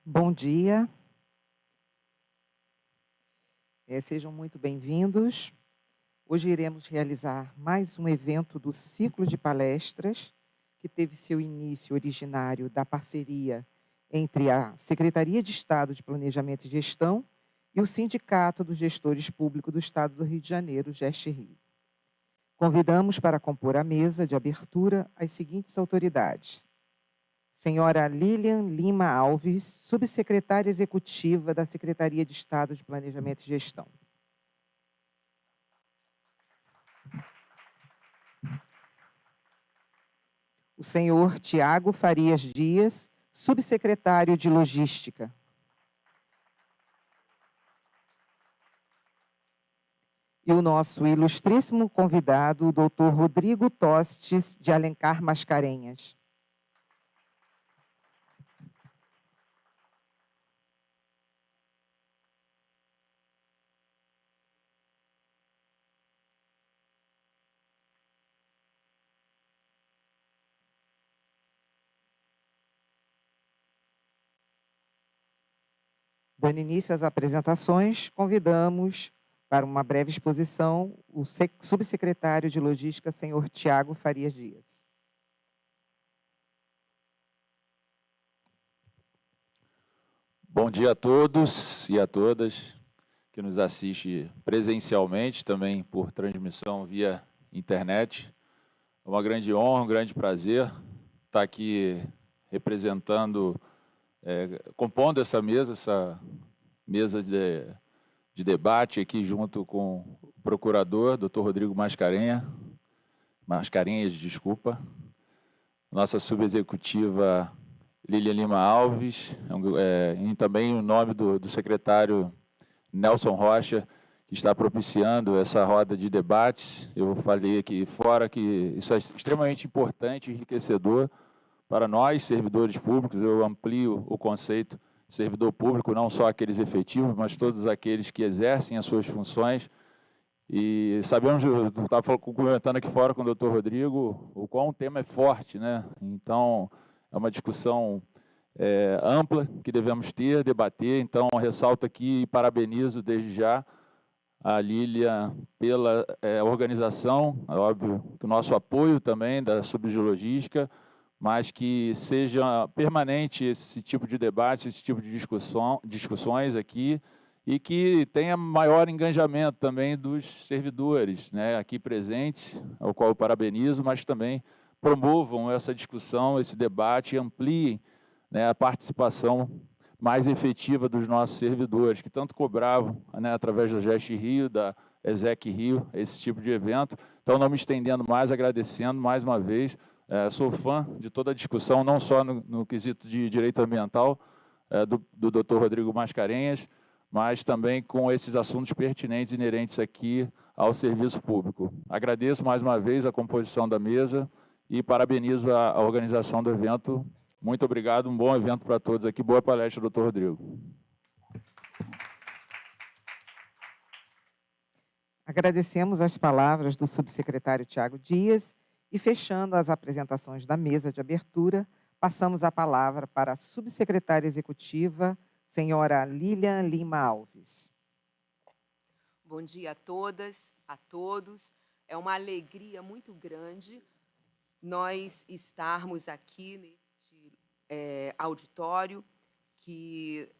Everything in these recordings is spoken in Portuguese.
Bom dia. Sejam muito bem-vindos. Hoje iremos realizar mais um evento do ciclo de palestras, que teve seu início originário da parceria entre a Secretaria de Estado de Planejamento e Gestão e o Sindicato dos Gestores Públicos do Estado do Rio de Janeiro, GEST-Rio. Convidamos para compor a mesa de abertura as seguintes autoridades: Senhora Lilian Lima Alves, subsecretária executiva da Secretaria de Estado de Planejamento e Gestão. O senhor Tiago Farias Dias, subsecretário de Logística. E o nosso ilustríssimo convidado, o doutor Rodrigo Tostes de Alencar Mascarenhas. Dando início às apresentações, convidamos para uma breve exposição o subsecretário de Logística, senhor Tiago Farias Dias. Bom dia a todos e a todas que nos assistem presencialmente, também por transmissão via internet. É uma grande honra, um grande prazer estar aqui representando, compondo essa mesa de debate aqui junto com o procurador, doutor Rodrigo Mascarenhas, desculpa, nossa subexecutiva Lilian Lima Alves, e também o nome do secretário Nelson Rocha, que está propiciando essa roda de debates. Eu falei aqui fora que isso é extremamente importante e enriquecedor para nós, servidores públicos. Eu amplio o conceito de servidor público, não só aqueles efetivos, mas todos aqueles que exercem as suas funções. E sabemos, eu estava comentando aqui fora com o doutor Rodrigo, o qual o tema é forte, né? Então, é uma discussão ampla que devemos debater. Então, ressalto aqui e parabenizo desde já a Lilian pela organização, é óbvio que o nosso apoio também da Subgeologística, mas que seja permanente esse tipo de debate, esse tipo de discussões aqui, e que tenha maior engajamento também dos servidores, né, aqui presentes, ao qual eu parabenizo, mas também promovam essa discussão, esse debate, e ampliem, né, a participação mais efetiva dos nossos servidores, que tanto cobravam, né, através da GEST-Rio, da ESEC-Rio, esse tipo de evento. Então, não me estendendo mais, agradecendo mais uma vez. Sou fã de toda a discussão, não só no quesito de direito ambiental, do doutor Rodrigo Mascarenhas, mas também com esses assuntos pertinentes inerentes aqui ao serviço público. Agradeço mais uma vez a composição da mesa e parabenizo a organização do evento. Muito obrigado, um bom evento para todos aqui. Boa palestra, doutor Rodrigo. Agradecemos as palavras do subsecretário Tiago Dias e, fechando as apresentações da mesa de abertura, passamos a palavra para a subsecretária executiva, senhora Lilian Lima Alves. Bom dia a todas, a todos. É uma alegria muito grande nós estarmos aqui neste auditório, que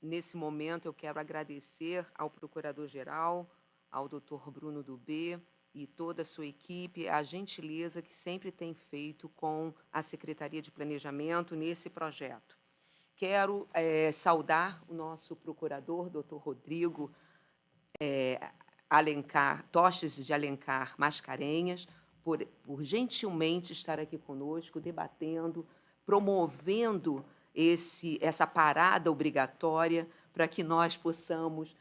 nesse momento eu quero agradecer ao Procurador-Geral, ao Dr. Bruno Dubê e toda a sua equipe, a gentileza que sempre tem feito com a Secretaria de Planejamento nesse projeto. Quero saudar o nosso procurador, Dr. Rodrigo Tostes de Alencar Mascarenhas, por gentilmente estar aqui conosco, debatendo, promovendo essa parada obrigatória para que nós possamos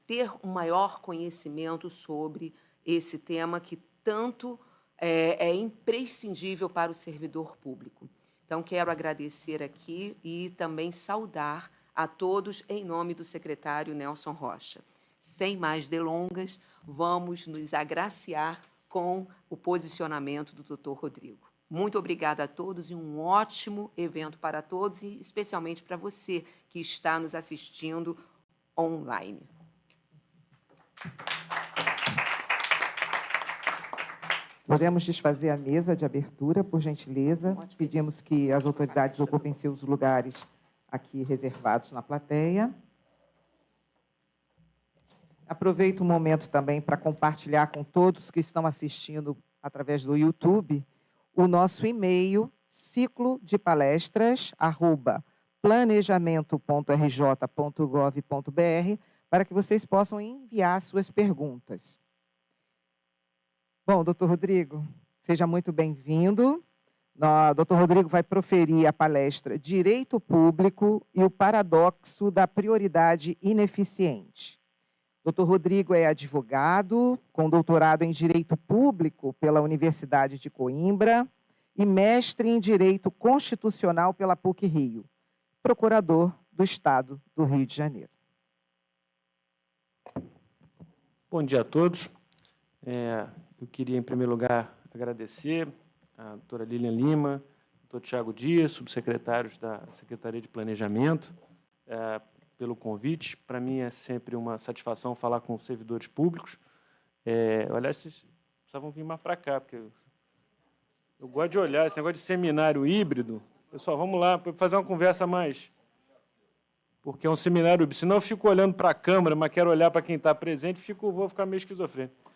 ter um maior conhecimento sobre esse tema que tanto é imprescindível para o servidor público. Então, quero agradecer aqui e também saudar a todos em nome do secretário Nelson Rocha. Sem mais delongas, vamos nos agraciar com o posicionamento do doutor Rodrigo. Muito obrigada a todos e um ótimo evento para todos, e especialmente para você que está nos assistindo online. Podemos desfazer a mesa de abertura, por gentileza. Pedimos que as autoridades ocupem seus lugares aqui reservados na plateia. Aproveito o momento também para compartilhar com todos que estão assistindo através do YouTube o nosso e-mail ciclodepalestras@planejamento.rj.gov.br para que vocês possam enviar suas perguntas. Bom, doutor Rodrigo, seja muito bem-vindo. Doutor Rodrigo vai proferir a palestra Direito Público e o Paradoxo da Prioridade Ineficiente. Doutor Rodrigo é advogado, com doutorado em Direito Público pela Universidade de Coimbra e mestre em Direito Constitucional pela PUC-Rio, procurador do Estado do Rio de Janeiro. Bom dia a todos. Eu queria, em primeiro lugar, agradecer a doutora Lilian Lima, doutor Tiago Dias, subsecretários da Secretaria de Planejamento, pelo convite. Para mim é sempre uma satisfação falar com os servidores públicos. Aliás, vocês precisavam vir mais para cá, porque eu gosto de olhar esse negócio de seminário híbrido. Pessoal, vamos lá, para fazer uma conversa mais... Porque é um seminário híbrido. Senão eu fico olhando para a câmera, mas quero olhar para quem está presente, vou ficar meio esquizofrênico.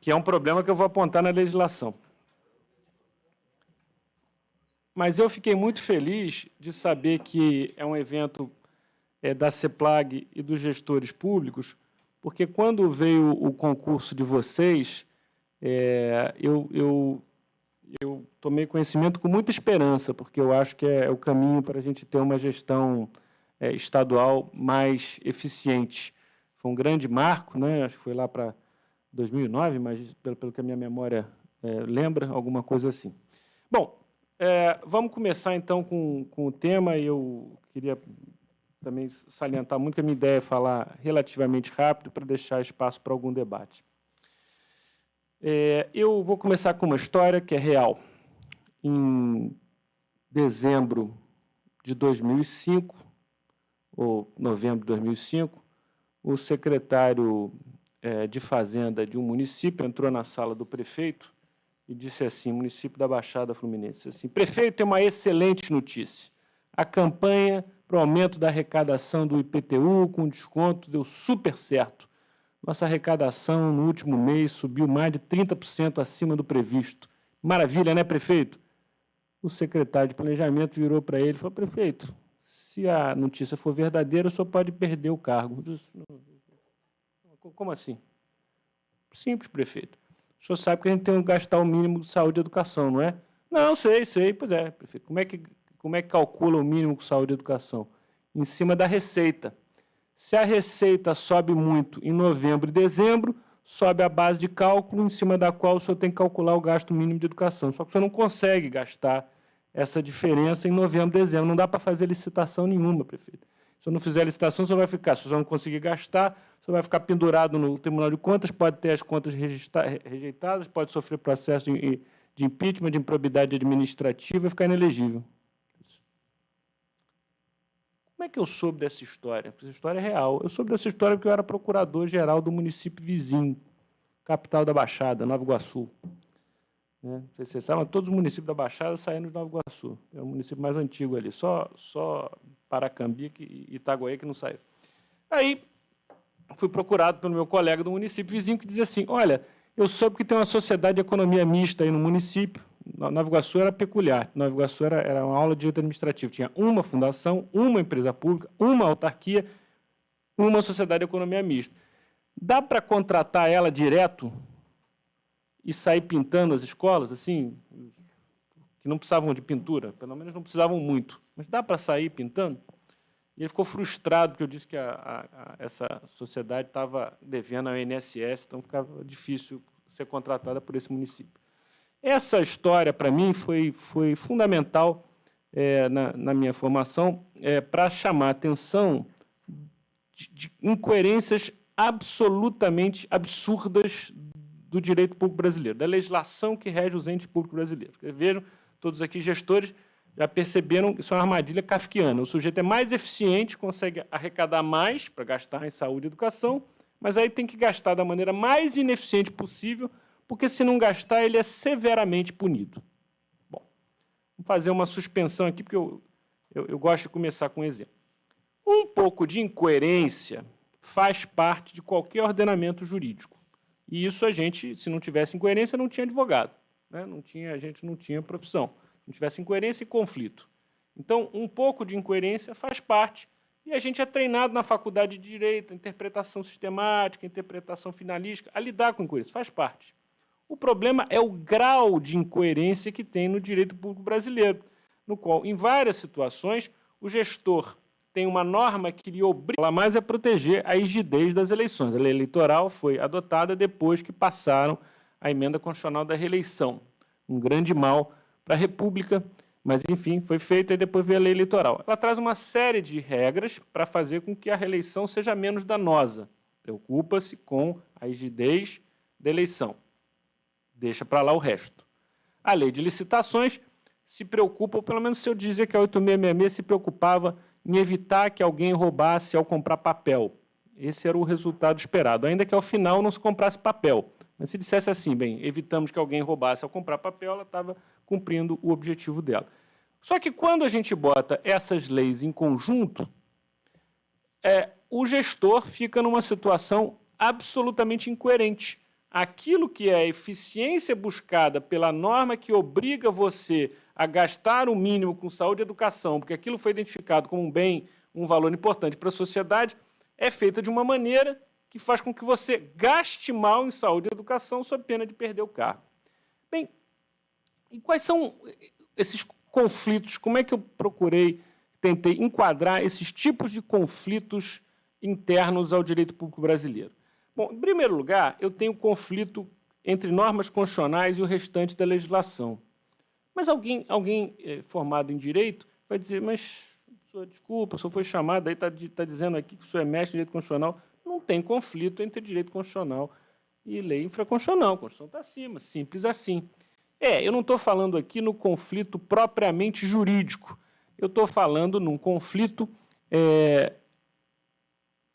Que é um problema que eu vou apontar na legislação. Mas eu fiquei muito feliz de saber que é um evento da CEPLAG e dos gestores públicos, porque quando veio o concurso de vocês, eu tomei conhecimento com muita esperança, porque eu acho que é o caminho para a gente ter uma gestão estadual mais eficiente. Foi um grande marco, né? Acho que foi lá para 2009, mas pelo que a minha memória lembra, alguma coisa assim. Bom, vamos começar, então, com o tema. Eu queria também salientar muito que a minha ideia é falar relativamente rápido para deixar espaço para algum debate. Eu vou começar com uma história que é real. Em dezembro de 2005, ou novembro de 2005, o secretário de Fazenda de um município entrou na sala do prefeito e disse assim, município da Baixada Fluminense, assim: prefeito, tem uma excelente notícia. A campanha para o aumento da arrecadação do IPTU com desconto deu super certo. Nossa arrecadação no último mês subiu mais de 30% acima do previsto. Maravilha, né, prefeito? O secretário de Planejamento virou para ele e falou: prefeito, se a notícia for verdadeira, o senhor pode perder o cargo. Como assim? Simples, prefeito. O senhor sabe que a gente tem que gastar o mínimo de saúde e educação, não é? Não, sei. Pois é, prefeito. Como é que calcula o mínimo de saúde e educação? Em cima da receita. Se a receita sobe muito em novembro e dezembro, sobe a base de cálculo em cima da qual o senhor tem que calcular o gasto mínimo de educação. Só que o senhor não consegue gastar essa diferença em novembro e dezembro. Não dá para fazer licitação nenhuma, prefeito. Se o senhor não fizer licitação, o senhor vai ficar. Se o senhor não conseguir gastar, o senhor vai ficar pendurado no Tribunal de Contas, pode ter as contas rejeitadas, pode sofrer processo de impeachment, de improbidade administrativa e ficar inelegível. Como é que eu soube dessa história? Essa história é real. Eu soube dessa história porque eu era procurador-geral do município vizinho, capital da Baixada, Nova Iguaçu. Não sei se vocês sabem, mas todos os municípios da Baixada saíram de Nova Iguaçu. É o município mais antigo ali, só Paracambi e Itaguaí que não saiu. Aí, fui procurado pelo meu colega do município vizinho que dizia assim: olha, eu soube que tem uma sociedade de economia mista aí no município. Nova Iguaçu era peculiar. Nova Iguaçu era uma aula de direito administrativo. Tinha uma fundação, uma empresa pública, uma autarquia, uma sociedade de economia mista. Dá para contratar ela direto e sair pintando as escolas, assim, que não precisavam de pintura, pelo menos não precisavam muito, mas dá para sair pintando? E ele ficou frustrado, porque eu disse que essa sociedade estava devendo ao INSS, então ficava difícil ser contratada por esse município. Essa história, para mim, foi fundamental na minha formação para chamar a atenção de incoerências absolutamente absurdas do direito público brasileiro, da legislação que rege os entes públicos brasileiros. Vejam, todos aqui gestores já perceberam que isso é uma armadilha kafkiana. O sujeito é mais eficiente, consegue arrecadar mais para gastar em saúde e educação, mas aí tem que gastar da maneira mais ineficiente possível, porque se não gastar, ele é severamente punido. Bom, vou fazer uma suspensão aqui, porque eu gosto de começar com um exemplo. Um pouco de incoerência faz parte de qualquer ordenamento jurídico. E isso a gente, se não tivesse incoerência, não tinha advogado, né? A gente não tinha profissão. Se não tivesse incoerência e conflito. Então, um pouco de incoerência faz parte. E a gente é treinado na faculdade de Direito, interpretação sistemática, interpretação finalística, a lidar com incoerência, faz parte. O problema é o grau de incoerência que tem no direito público brasileiro, no qual, em várias situações, o gestor tem uma norma que lhe obriga mais a proteger a rigidez das eleições. A lei eleitoral foi adotada depois que passaram a emenda constitucional da reeleição. Um grande mal para a República, mas, enfim, foi feita e depois veio a lei eleitoral. Ela traz uma série de regras para fazer com que a reeleição seja menos danosa. Preocupa-se com a rigidez da eleição. Deixa para lá o resto. A lei de licitações se preocupa, ou pelo menos se eu dizer que a 8666 se preocupava em evitar que alguém roubasse ao comprar papel. Esse era o resultado esperado, ainda que ao final não se comprasse papel. Mas se dissesse assim, bem, evitamos que alguém roubasse ao comprar papel, ela estava cumprindo o objetivo dela. Só que quando a gente bota essas leis em conjunto, o gestor fica numa situação absolutamente incoerente. Aquilo que é a eficiência buscada pela norma que obriga você a gastar o mínimo com saúde e educação, porque aquilo foi identificado como um bem, um valor importante para a sociedade, é feita de uma maneira que faz com que você gaste mal em saúde e educação sob pena de perder o cargo. Bem, e quais são esses conflitos? Como é que eu tentei enquadrar esses tipos de conflitos internos ao direito público brasileiro? Bom, em primeiro lugar, eu tenho conflito entre normas constitucionais e o restante da legislação. Mas alguém formado em direito vai dizer, mas, desculpa, o senhor foi chamado, aí está dizendo aqui que o senhor é mestre em direito constitucional. Não tem conflito entre direito constitucional e lei infraconstitucional. A Constituição está acima, simples assim. Eu não estou falando aqui no conflito propriamente jurídico. Eu estou falando num conflito,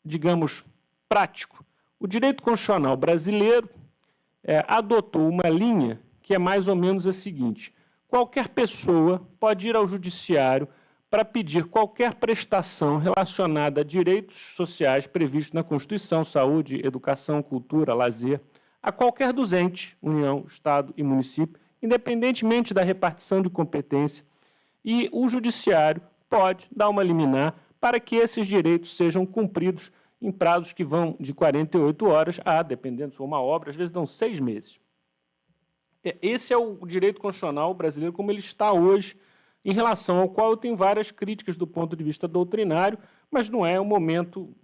digamos, prático. O direito constitucional brasileiro adotou uma linha que é mais ou menos a seguinte: qualquer pessoa pode ir ao judiciário para pedir qualquer prestação relacionada a direitos sociais previstos na Constituição, saúde, educação, cultura, lazer, a qualquer dos entes, União, Estado e município, independentemente da repartição de competência, e o judiciário pode dar uma liminar para que esses direitos sejam cumpridos em prazos que vão de 48 horas a, dependendo se for uma obra, às vezes dão 6 meses. Esse é o direito constitucional brasileiro como ele está hoje, em relação ao qual eu tenho várias críticas do ponto de vista doutrinário, mas não é o momento,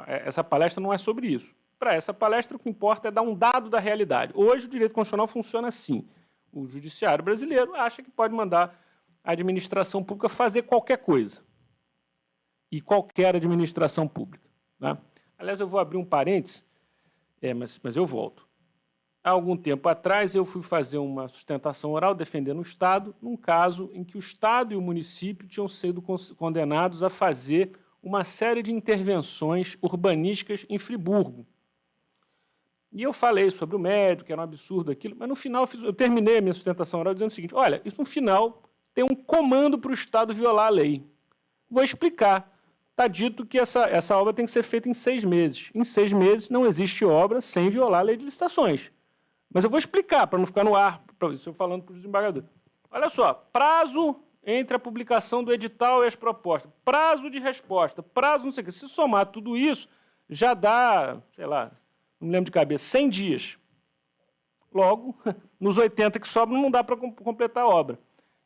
essa palestra não é sobre isso. Para essa palestra, o que importa é dar um dado da realidade. Hoje, o direito constitucional funciona assim. O judiciário brasileiro acha que pode mandar a administração pública fazer qualquer coisa. E qualquer administração pública. Tá? Aliás, eu vou abrir um parênteses, mas eu volto. Há algum tempo atrás, eu fui fazer uma sustentação oral defendendo o Estado, num caso em que o Estado e o município tinham sido condenados a fazer uma série de intervenções urbanísticas em Friburgo. E eu falei sobre o médico, que era um absurdo aquilo, mas no final eu terminei a minha sustentação oral dizendo o seguinte: olha, isso no final tem um comando para o Estado violar a lei. Vou explicar. Está dito que essa obra tem que ser feita em 6 meses. Em 6 meses não existe obra sem violar a lei de licitações. Mas eu vou explicar, para não ficar no ar, isso eu falando para os desembargadores. Olha só, prazo entre a publicação do edital e as propostas, prazo de resposta, prazo não sei o quê. Se somar tudo isso, já dá, sei lá, não me lembro de cabeça, 100 dias. Logo, nos 80 que sobram, não dá para completar a obra.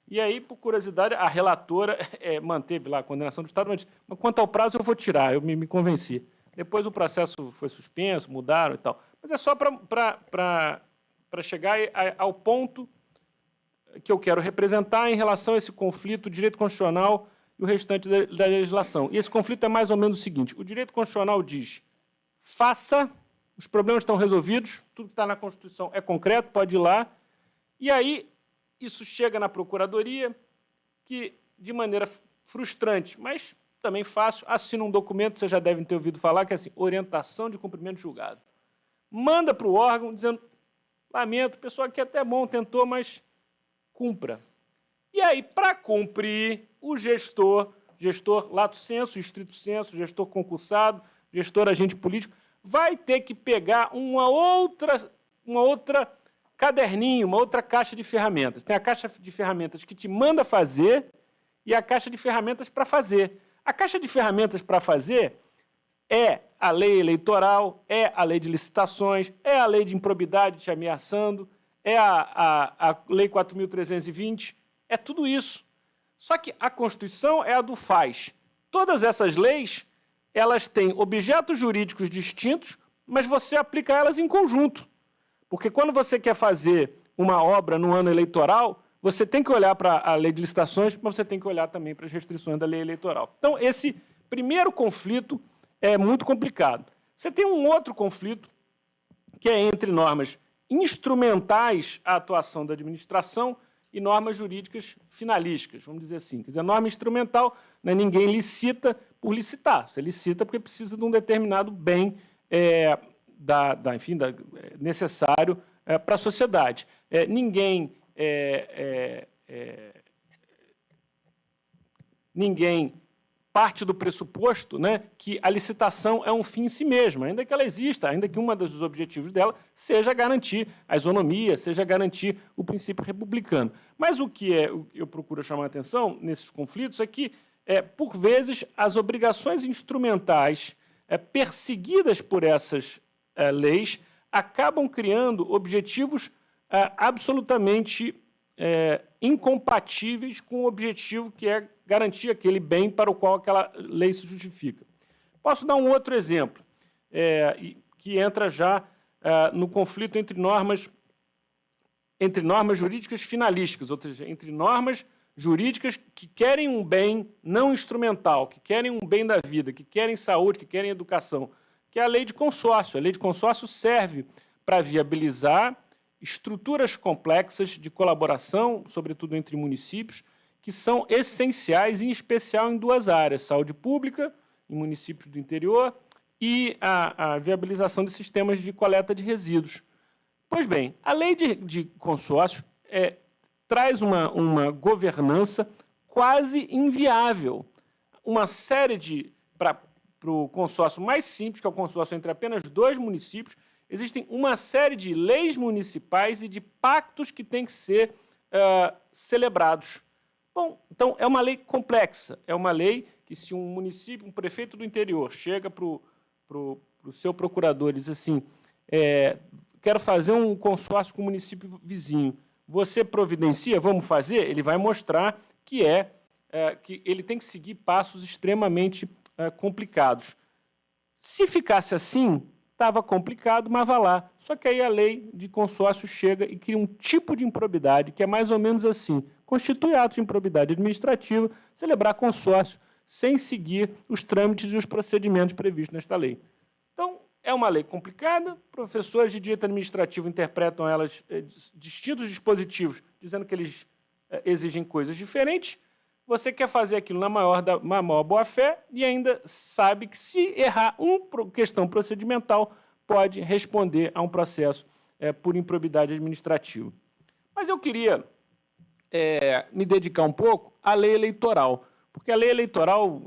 E aí, por curiosidade, a relatora manteve lá a condenação do Estado, mas quanto ao prazo eu vou tirar, eu me convenci. Depois o processo foi suspenso, mudaram e tal. Mas é só para chegar ao ponto que eu quero representar em relação a esse conflito, direito constitucional e o restante da legislação. E esse conflito é mais ou menos o seguinte: o direito constitucional diz faça os problemas estão resolvidos, tudo que está na Constituição é concreto, pode ir lá. E aí, isso chega na Procuradoria, que, de maneira frustrante, mas também fácil, assina um documento, vocês já devem ter ouvido falar, que é assim, orientação de cumprimento de julgado. Manda para o órgão, dizendo, lamento, o pessoal aqui até bom, tentou, mas cumpra. E aí, para cumprir, o gestor lato sensu, estrito sensu, gestor concursado, gestor agente político, vai ter que pegar uma outra caderninho, uma outra caixa de ferramentas. Tem a caixa de ferramentas que te manda fazer e a caixa de ferramentas para fazer. A caixa de ferramentas para fazer é a lei eleitoral, é a lei de licitações, é a lei de improbidade te ameaçando, é a lei 4.320, é tudo isso. Só que a Constituição é a do faz. Todas essas leis, elas têm objetos jurídicos distintos, mas você aplica elas em conjunto. Porque quando você quer fazer uma obra no ano eleitoral, você tem que olhar para a lei de licitações, mas você tem que olhar também para as restrições da lei eleitoral. Então, esse primeiro conflito é muito complicado. Você tem um outro conflito, que é entre normas instrumentais à atuação da administração e normas jurídicas finalísticas, vamos dizer assim. Quer dizer, a norma instrumental, né, ninguém licita por licitar. Você licita porque precisa de um determinado bem necessário para a sociedade. Ninguém parte do pressuposto, né, que a licitação é um fim em si mesma, ainda que ela exista, ainda que um dos objetivos dela seja garantir a isonomia, seja garantir o princípio republicano. Mas o que eu procuro chamar a atenção nesses conflitos é que, por vezes, as obrigações instrumentais perseguidas por essas leis acabam criando objetivos absolutamente incompatíveis com o objetivo que é garantir aquele bem para o qual aquela lei se justifica. Posso dar um outro exemplo, que entra já no conflito entre normas jurídicas finalísticas, ou seja, entre normas jurídicas que querem um bem não instrumental, que querem um bem da vida, que querem saúde, que querem educação, que é a lei de consórcio. A lei de consórcio serve para viabilizar estruturas complexas de colaboração, sobretudo entre municípios, que são essenciais, em especial em duas áreas, saúde pública, em municípios do interior, e a viabilização de sistemas de coleta de resíduos. Pois bem, a lei de consórcio traz uma governança quase inviável. Uma série para o consórcio mais simples, que é o consórcio entre apenas 2 municípios, existem uma série de leis municipais e de pactos que têm que ser celebrados. Bom, então, é uma lei complexa, é uma lei que, se um município, um prefeito do interior, chega para o seu procurador e diz assim, quero fazer um consórcio com o município vizinho, você providencia, vamos fazer? Ele vai mostrar que ele tem que seguir passos extremamente complicados. Se ficasse assim, estava complicado, mas vá lá. Só que aí a lei de consórcio chega e cria um tipo de improbidade que é mais ou menos assim. Constitui ato de improbidade administrativa, celebrar consórcio sem seguir os trâmites e os procedimentos previstos nesta lei. Então, é uma lei complicada, professores de direito administrativo interpretam elas distintos dispositivos, dizendo que eles exigem coisas diferentes. Você quer fazer aquilo na maior boa-fé e ainda sabe que, se errar uma questão procedimental, pode responder a um processo por improbidade administrativa. Mas eu queria me dedicar um pouco à lei eleitoral, porque a lei eleitoral,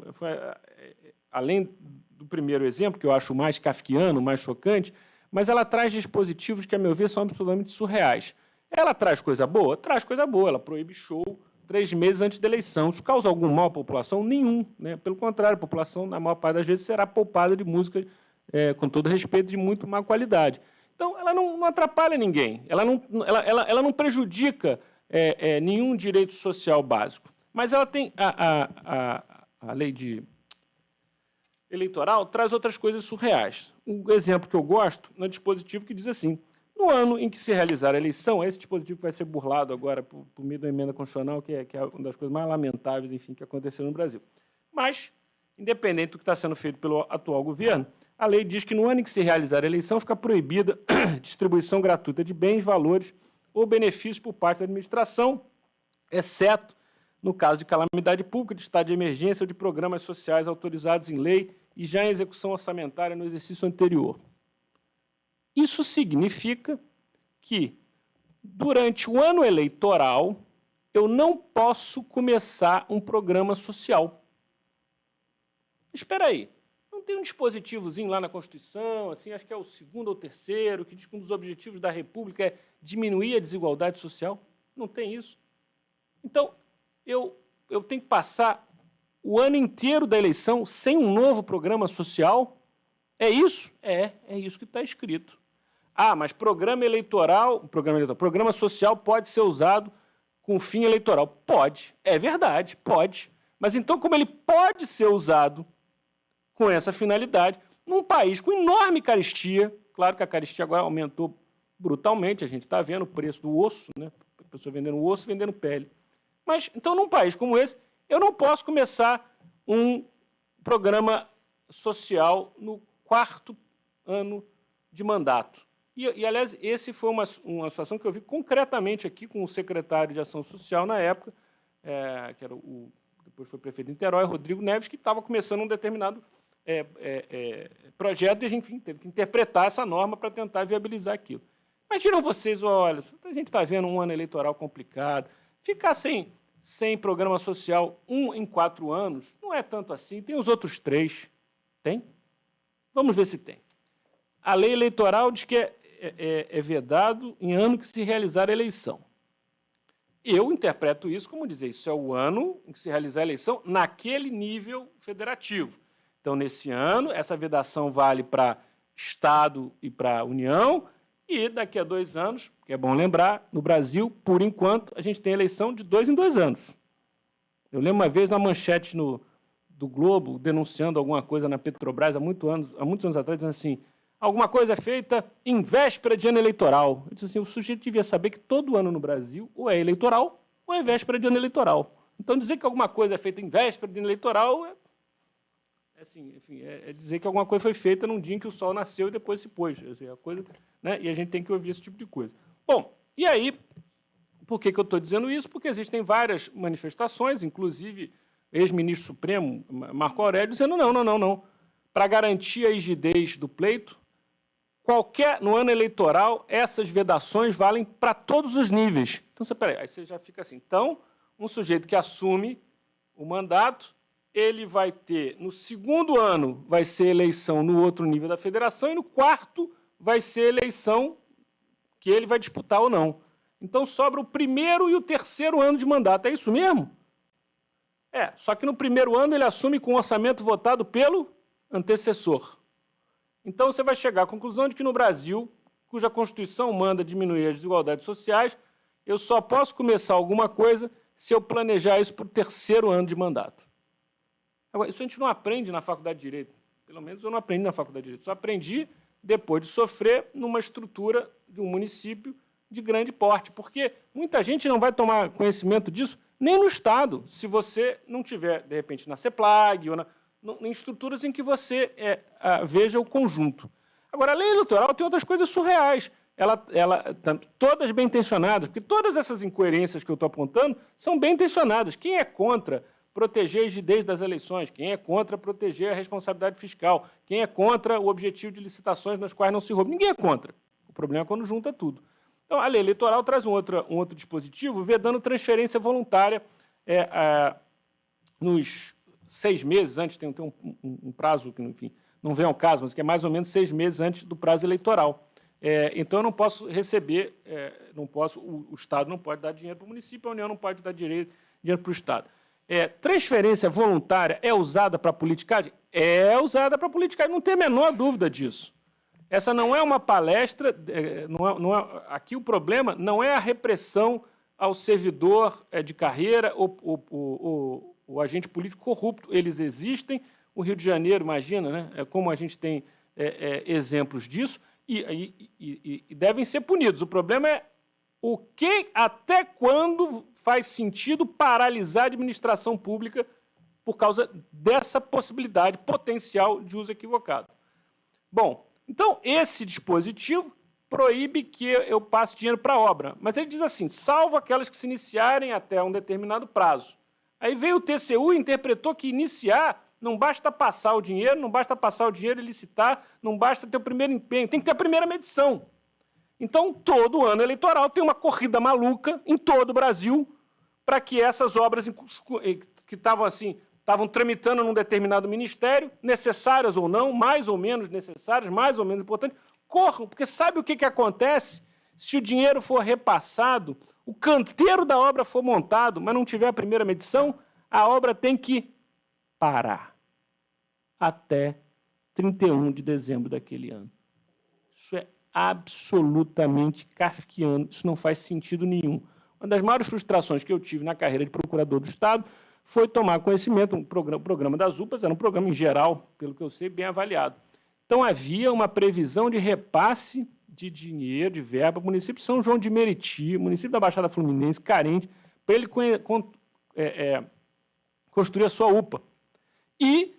além do primeiro exemplo, que eu acho mais kafkiano, mais chocante, mas ela traz dispositivos que, a meu ver, são absolutamente surreais. Ela traz coisa boa? Traz coisa boa. Ela proíbe show 3 meses antes da eleição. Isso causa algum mal à população? Nenhum, né? Pelo contrário, a população, na maior parte das vezes, será poupada de música, com todo respeito, de muito má qualidade. Então, ela não atrapalha ninguém, ela não prejudica nenhum direito social básico. Mas ela tem a lei eleitoral traz outras coisas surreais. Um exemplo que eu gosto é um dispositivo que diz assim: no ano em que se realizar a eleição, esse dispositivo vai ser burlado agora por meio da emenda constitucional, que é uma das coisas mais lamentáveis, enfim, que aconteceu no Brasil. Mas, independente do que está sendo feito pelo atual governo, a lei diz que no ano em que se realizar a eleição fica proibida distribuição gratuita de bens, valores ou benefícios por parte da administração, exceto no caso de calamidade pública, de estado de emergência ou de programas sociais autorizados em lei e já em execução orçamentária no exercício anterior. Isso significa que, durante o ano eleitoral, eu não posso começar um programa social. Espera aí, não tem um dispositivozinho lá na Constituição, assim, acho que é o 2º ou 3º, que diz que um dos objetivos da República é diminuir a desigualdade social? Não tem isso. Então, eu tenho que passar o ano inteiro da eleição sem um novo programa social? É isso? É isso que está escrito. Ah, mas programa social pode ser usado com fim eleitoral. Pode, é verdade, pode. Mas então, como ele pode ser usado com essa finalidade, num país com enorme carestia, claro que a carestia agora aumentou brutalmente, a gente está vendo o preço do osso, né? A pessoa vendendo osso, vendendo pele. Mas, então, num país como esse, eu não posso começar um programa social no 4º ano de mandato. E aliás, esse foi uma situação que eu vi concretamente aqui com o secretário de Ação Social na época, que era depois foi prefeito de Niterói, Rodrigo Neves, que estava começando um determinado projeto e a gente, enfim, teve que interpretar essa norma para tentar viabilizar aquilo. Imaginam vocês, olha, a gente está vendo um ano eleitoral complicado, ficar sem programa social em 4 anos, não é tanto assim. Tem os outros 3. Tem? Vamos ver se tem. A lei eleitoral diz que é vedado em ano que se realizar a eleição. Eu interpreto isso como dizer, isso é o ano em que se realizar a eleição naquele nível federativo. Então, nesse ano, essa vedação vale para Estado e para União, e daqui a 2 anos, que é bom lembrar, no Brasil, por enquanto, a gente tem eleição de 2 em 2 anos. Eu lembro uma vez na manchete do Globo, denunciando alguma coisa na Petrobras, há muitos anos atrás, dizendo assim, alguma coisa é feita em véspera de ano eleitoral. Eu disse assim, o sujeito devia saber que todo ano no Brasil ou é eleitoral ou é véspera de ano eleitoral. Então, dizer que alguma coisa é feita em véspera de ano eleitoral é dizer que alguma coisa foi feita num dia em que o sol nasceu e depois se pôs. Assim, a coisa, né? E a gente tem que ouvir esse tipo de coisa. Bom, e aí, por que eu estou dizendo isso? Porque existem várias manifestações, inclusive ex-ministro Supremo, Marco Aurélio, dizendo não. Para garantir a rigidez do pleito, no ano eleitoral, essas vedações valem para todos os níveis. Então, aí você já fica assim. Então, um sujeito que assume o mandato, ele vai ter, no 2º ano, vai ser eleição no outro nível da federação, e no 4º vai ser eleição que ele vai disputar ou não. Então, sobra o 1º e o 3º ano de mandato. É isso mesmo? Só que no 1º ano ele assume com o orçamento votado pelo antecessor. Então, você vai chegar à conclusão de que no Brasil, cuja Constituição manda diminuir as desigualdades sociais, eu só posso começar alguma coisa se eu planejar isso para o 3º ano de mandato. Agora, isso a gente não aprende na Faculdade de Direito. Pelo menos eu não aprendi na Faculdade de Direito. Só aprendi depois de sofrer numa estrutura de um município de grande porte, porque muita gente não vai tomar conhecimento disso nem no Estado, se você não tiver, de repente, na CEPLAG ou em estruturas em que você veja o conjunto. Agora, a lei eleitoral tem outras coisas surreais. Todas bem intencionadas, porque todas essas incoerências que eu estou apontando são bem intencionadas. Quem é contra proteger a rigidez das eleições? Quem é contra proteger a responsabilidade fiscal? Quem é contra o objetivo de licitações nas quais não se rouba? Ninguém é contra. O problema é quando junta tudo. Então, a lei eleitoral traz um outro dispositivo vedando transferência voluntária nos 6 meses antes, tem um prazo que, enfim, não vem ao caso, mas que é mais ou menos 6 meses antes do prazo eleitoral. Então, eu não posso receber, o Estado não pode dar dinheiro para o município, a União não pode dar dinheiro para o Estado. Transferência voluntária é usada para politicagem? É usada para politicagem, não tem a menor dúvida disso. Essa não é uma palestra, aqui o problema não é a repressão ao servidor de carreira ou o agente político corrupto. Eles existem, o Rio de Janeiro, imagina, né? Como a gente tem exemplos disso, e devem ser punidos. O problema é até quando faz sentido paralisar a administração pública por causa dessa possibilidade potencial de uso equivocado. Bom, então esse dispositivo proíbe que eu passe dinheiro para a obra. Mas ele diz assim, salvo aquelas que se iniciarem até um determinado prazo. Aí veio o TCU e interpretou que iniciar não basta passar o dinheiro, não basta passar o dinheiro e licitar, não basta ter o primeiro empenho, tem que ter a primeira medição. Então, todo ano eleitoral tem uma corrida maluca em todo o Brasil para que essas obras que estavam tramitando num determinado ministério, necessárias ou não, mais ou menos necessárias, mais ou menos importantes, corram, porque sabe o que acontece? Se o dinheiro for repassado, o canteiro da obra for montado, mas não tiver a primeira medição, a obra tem que parar até 31 de dezembro daquele ano. Isso é absolutamente kafkiano, isso não faz sentido nenhum. Uma das maiores frustrações que eu tive na carreira de procurador do Estado foi tomar conhecimento, o programa das UPAs era um programa, em geral, pelo que eu sei, bem avaliado. Então, havia uma previsão de repasse de dinheiro, de verba, para o município de São João de Meriti, município da Baixada Fluminense, carente, para ele construir a sua UPA. E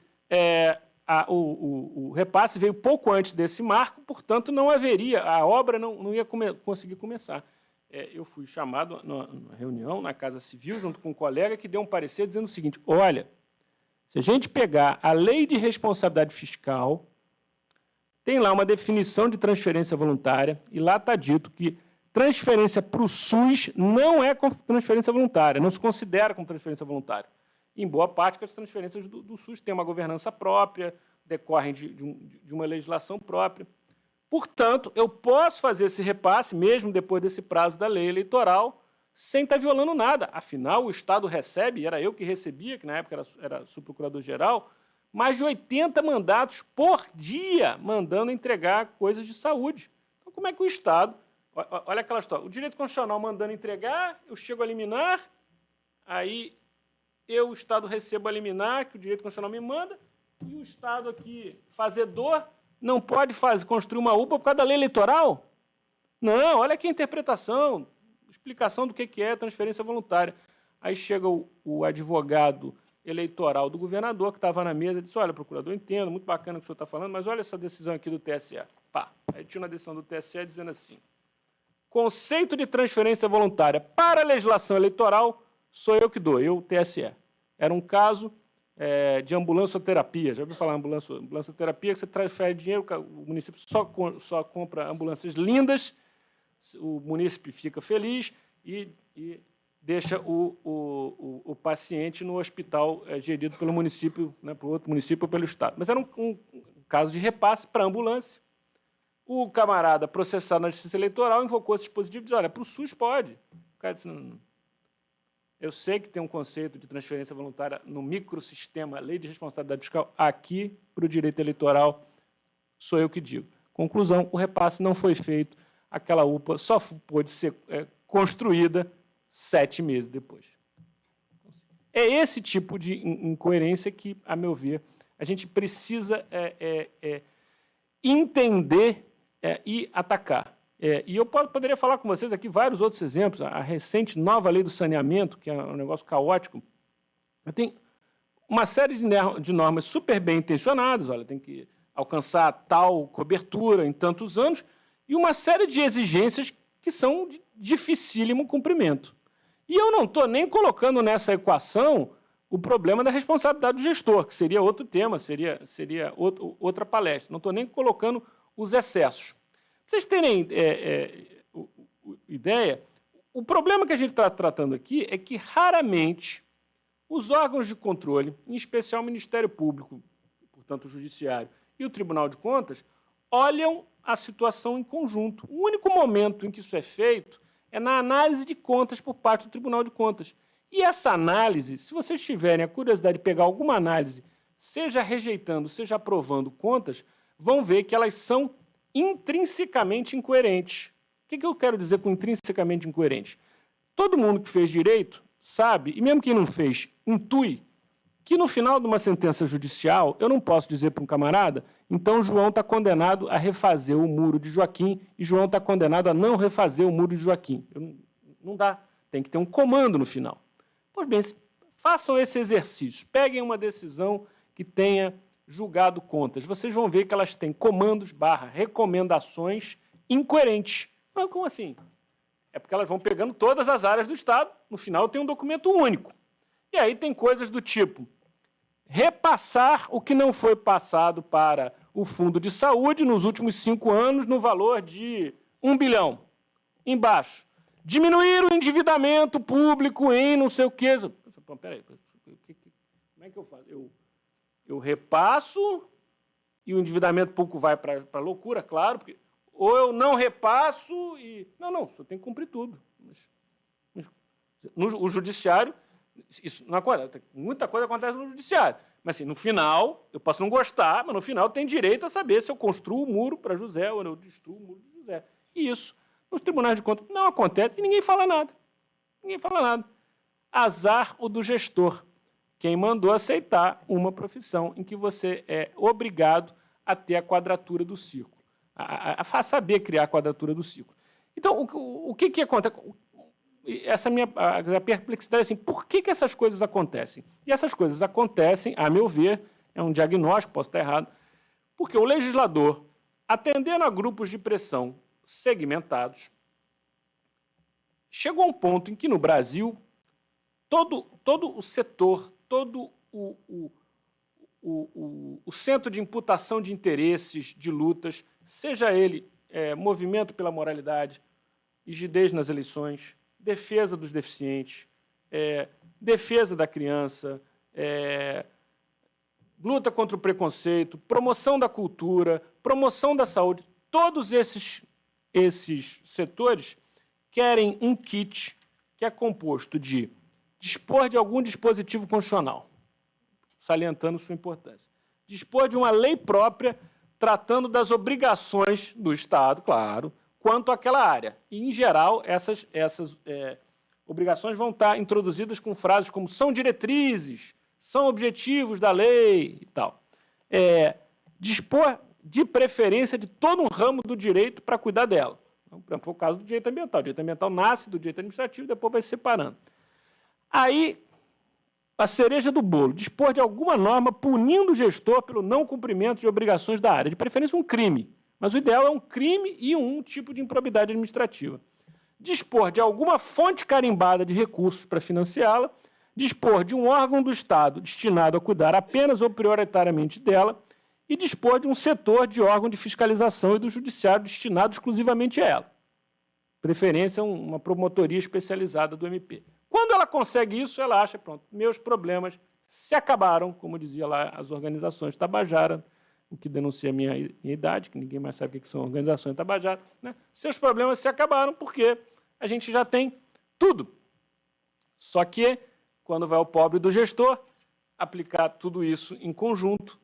o repasse veio pouco antes desse marco, portanto, não haveria, a obra não ia conseguir começar. Eu fui chamado numa reunião na Casa Civil, junto com um colega, que deu um parecer dizendo o seguinte, olha, se a gente pegar a Lei de Responsabilidade Fiscal, tem lá uma definição de transferência voluntária, e lá está dito que transferência para o SUS não é transferência voluntária, não se considera como transferência voluntária. Em boa parte, que as transferências do SUS têm uma governança própria, decorrem de uma legislação própria. Portanto, eu posso fazer esse repasse, mesmo depois desse prazo da lei eleitoral, sem estar violando nada. Afinal, o Estado recebe, e era eu que recebia, que na época era subprocurador-geral, mais de 80 mandatos por dia mandando entregar coisas de saúde. Então, como é que o Estado... Olha aquela história. O direito constitucional mandando entregar, eu chego a liminar, aí o Estado recebo a liminar, que o direito constitucional me manda, e o Estado aqui, fazedor, não pode construir uma UPA por causa da lei eleitoral? Não, olha aqui a interpretação, explicação do que é transferência voluntária. Aí chega o advogado eleitoral do governador, que estava na mesa, e disse, olha, procurador, entendo, muito bacana o que o senhor está falando, mas olha essa decisão aqui do TSE. Pá, aí tinha uma decisão do TSE dizendo assim, conceito de transferência voluntária para a legislação eleitoral sou eu que dou, eu, TSE. Era um caso de ambulancioterapia. Já ouviu falar em ambulancioterapia, que você transfere dinheiro, o município só compra ambulâncias lindas, o município fica feliz e deixa o paciente no hospital gerido pelo município, né, por outro município ou pelo Estado. Mas era um caso de repasse para a ambulância. O camarada processado na Justiça Eleitoral invocou esse dispositivo e disse, olha, para o SUS pode. O cara disse, não. Eu sei que tem um conceito de transferência voluntária no microsistema, Lei de Responsabilidade Fiscal, aqui, para o direito eleitoral, sou eu que digo. Conclusão, o repasse não foi feito, aquela UPA só pôde ser construída 7 meses depois. É esse tipo de incoerência que, a meu ver, a gente precisa entender e atacar. E eu poderia falar com vocês aqui vários outros exemplos. A recente nova lei do saneamento, que é um negócio caótico, tem uma série de normas super bem intencionadas, olha, tem que alcançar tal cobertura em tantos anos, e uma série de exigências que são de dificílimo cumprimento. E eu não estou nem colocando nessa equação o problema da responsabilidade do gestor, que seria outro tema, seria outra palestra. Não estou nem colocando os excessos. Para vocês terem ideia, o problema que a gente está tratando aqui é que, raramente, os órgãos de controle, em especial o Ministério Público, portanto o Judiciário, e o Tribunal de Contas, olham a situação em conjunto. O único momento em que isso é feito é na análise de contas por parte do Tribunal de Contas. E essa análise, se vocês tiverem a curiosidade de pegar alguma análise, seja rejeitando, seja aprovando contas, vão ver que elas são intrinsecamente incoerentes. O que eu quero dizer com intrinsecamente incoerente? Todo mundo que fez direito sabe, e mesmo quem não fez, intui, que no final de uma sentença judicial, eu não posso dizer para um camarada, então João está condenado a refazer o muro de Joaquim e João está condenado a não refazer o muro de Joaquim. Não dá. Tem que ter um comando no final. Pois bem, façam esse exercício. Peguem uma decisão que tenha julgado contas, vocês vão ver que elas têm comandos / recomendações incoerentes. Mas como assim? É porque elas vão pegando todas as áreas do Estado, no final tem um documento único. E aí tem coisas do tipo repassar o que não foi passado para o Fundo de Saúde nos últimos 5 anos no valor de 1 bilhão. Embaixo, diminuir o endividamento público em não sei o quê. Peraí, como é que eu faço? Eu repasso e o endividamento público vai para a loucura, claro, porque, ou eu não repasso e... Não, só tem que cumprir tudo. O judiciário, isso não acontece, muita coisa acontece no judiciário, mas assim, no final, eu posso não gostar, mas no final tem direito a saber se eu construo o muro para José ou eu destruo o muro de José. E isso, nos tribunais de contas, não acontece e ninguém fala nada. Ninguém fala nada. Azar o do gestor, quem mandou aceitar uma profissão em que você é obrigado a ter a quadratura do círculo, a saber criar a quadratura do círculo. Então, o que acontece? Essa minha a perplexidade é assim, por que essas coisas acontecem? E essas coisas acontecem, a meu ver, é um diagnóstico, posso estar errado, porque o legislador, atendendo a grupos de pressão segmentados, chegou a um ponto em que, no Brasil, todo o setor, todo o centro de imputação de interesses, de lutas, seja ele movimento pela moralidade, rigidez nas eleições, defesa dos deficientes, defesa da criança, luta contra o preconceito, promoção da cultura, promoção da saúde, todos esses setores querem um kit que é composto de dispor de algum dispositivo constitucional, salientando sua importância, dispor de uma lei própria tratando das obrigações do Estado, claro, quanto àquela área. E, em geral, essas obrigações vão estar introduzidas com frases como são diretrizes, são objetivos da lei e tal. Dispor, de preferência, de todo um ramo do direito para cuidar dela. Então, por exemplo, foi o caso do direito ambiental. O direito ambiental nasce do direito administrativo e depois vai se separando. Aí, a cereja do bolo, dispor de alguma norma punindo o gestor pelo não cumprimento de obrigações da área, de preferência um crime, mas o ideal é um crime e um tipo de improbidade administrativa. Dispor de alguma fonte carimbada de recursos para financiá-la, dispor de um órgão do Estado destinado a cuidar apenas ou prioritariamente dela e dispor de um setor de órgão de fiscalização e do judiciário destinado exclusivamente a ela. Preferência uma promotoria especializada do MP. Quando ela consegue isso, ela acha, pronto, meus problemas se acabaram, como dizia lá as organizações Tabajara, o que denuncia a minha idade, que ninguém mais sabe o que são organizações Tabajara, né? Seus problemas se acabaram porque a gente já tem tudo. Só que, quando vai o pobre do gestor, aplicar tudo isso em conjunto,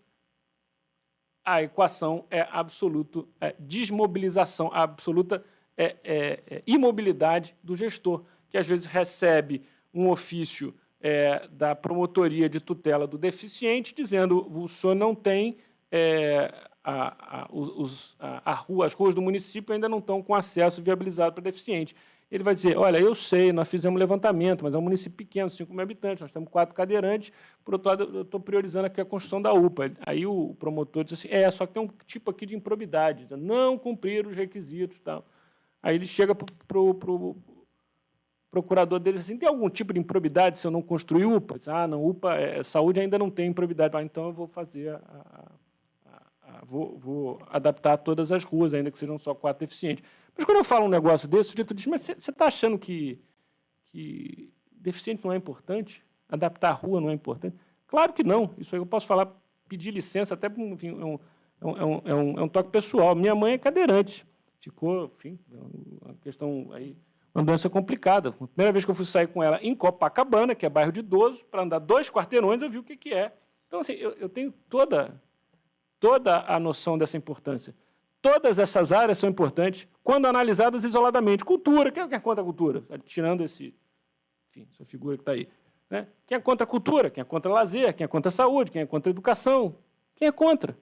a equação é absoluta desmobilização, a absoluta imobilidade do gestor, que às vezes recebe um ofício da promotoria de tutela do deficiente, dizendo o senhor não tem, as ruas do município ainda não estão com acesso viabilizado para deficiente. Ele vai dizer, olha, eu sei, nós fizemos um levantamento, mas é um município pequeno, 5 mil habitantes, nós temos 4 cadeirantes, por outro lado, eu estou priorizando aqui a construção da UPA. Aí o promotor diz assim, só que tem um tipo aqui de improbidade, não cumprir os requisitos. Tal. Aí ele chega para o procurador dele assim, tem algum tipo de improbidade se eu não construir UPA? Diz, não, UPA, saúde ainda não tem improbidade. Então eu vou fazer, vou adaptar todas as ruas, ainda que sejam só 4 deficientes. Mas quando eu falo um negócio desse, o sujeito diz, mas você está achando que deficiente não é importante? Adaptar a rua não é importante? Claro que não. Isso aí eu posso falar, pedir licença, até enfim, é um toque pessoal. Minha mãe é cadeirante. Ficou, enfim, uma questão aí, uma doença complicada. A primeira vez que eu fui sair com ela em Copacabana, que é bairro de idoso, para andar 2 quarteirões, eu vi o que é. Então, assim, eu tenho toda a noção dessa importância. Todas essas áreas são importantes quando analisadas isoladamente. Cultura, quem é contra a cultura? Tirando essa figura que está aí. Né? Quem é contra a cultura? Quem é contra o lazer? Quem é contra a saúde? Quem é contra a educação? Quem é contra?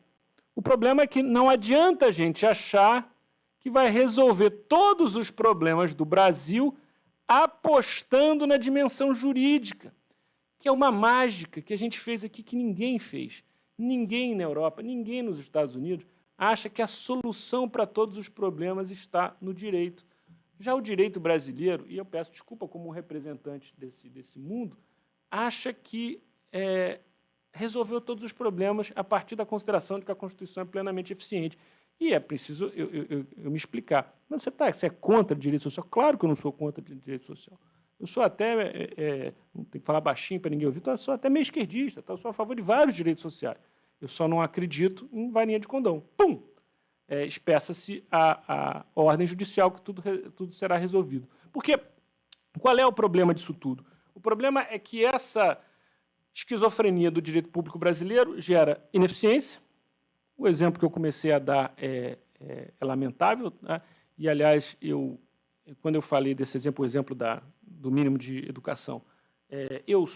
O problema é que não adianta a gente achar que vai resolver todos os problemas do Brasil apostando na dimensão jurídica, que é uma mágica que a gente fez aqui que ninguém fez. Ninguém na Europa, ninguém nos Estados Unidos acha que a solução para todos os problemas está no direito. Já o direito brasileiro, e eu peço desculpa como representante desse mundo, acha que resolveu todos os problemas a partir da consideração de que a Constituição é plenamente eficiente. E é preciso eu me explicar. Mas você é contra o direito social? Claro que eu não sou contra o direito social. Eu sou até, não tem que falar baixinho para ninguém ouvir, eu sou até meio esquerdista, eu sou a favor de vários direitos sociais. Eu só não acredito em varinha de condão. Pum! Espeça-se a ordem judicial que tudo será resolvido. Porque qual é o problema disso tudo? O problema é que essa esquizofrenia do direito público brasileiro gera ineficiência. O exemplo que eu comecei a dar é lamentável, né? E, aliás, quando eu falei desse exemplo, o exemplo do mínimo de educação, eu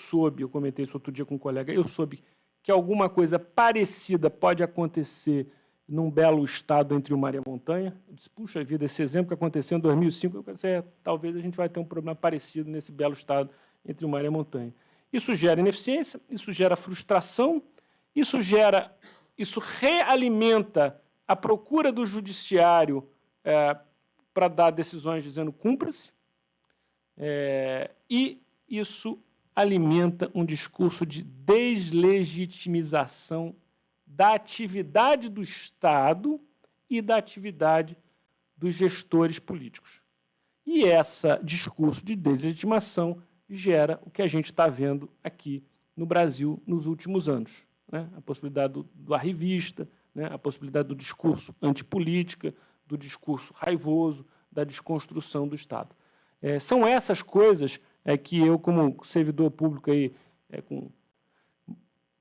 comentei isso outro dia com um colega, eu soube que alguma coisa parecida pode acontecer num belo estado entre o mar e a montanha. Eu disse, puxa vida, esse exemplo que aconteceu em 2005, eu pensei, talvez a gente vai ter um problema parecido nesse belo estado entre o mar e a montanha. Isso gera ineficiência, isso gera frustração, isso realimenta a procura do judiciário para dar decisões dizendo cumpra-se, e isso alimenta um discurso de deslegitimização da atividade do Estado e da atividade dos gestores políticos. E esse discurso de deslegitimação gera o que a gente está vendo aqui no Brasil nos últimos anos, né? A possibilidade do arrivista, né? A possibilidade do discurso antipolítica, do discurso raivoso, da desconstrução do Estado. São essas coisas que eu, como servidor público, com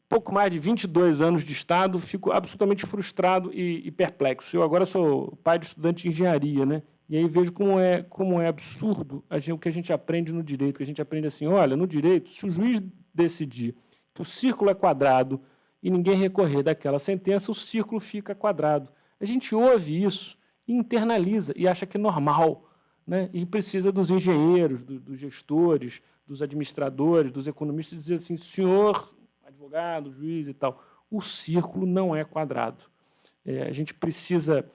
pouco mais de 22 anos de Estado, fico absolutamente frustrado e perplexo. Eu agora sou pai de estudante de engenharia, né? E aí vejo como é absurdo o que a gente aprende no direito, que a gente aprende assim, olha, no direito, se o juiz decidir que o círculo é quadrado e ninguém recorrer daquela sentença, o círculo fica quadrado. A gente ouve isso e internaliza e acha que é normal, né? E precisa dos engenheiros, dos gestores, dos administradores, dos economistas dizer assim, senhor advogado, juiz e tal, o círculo não é quadrado. A gente precisa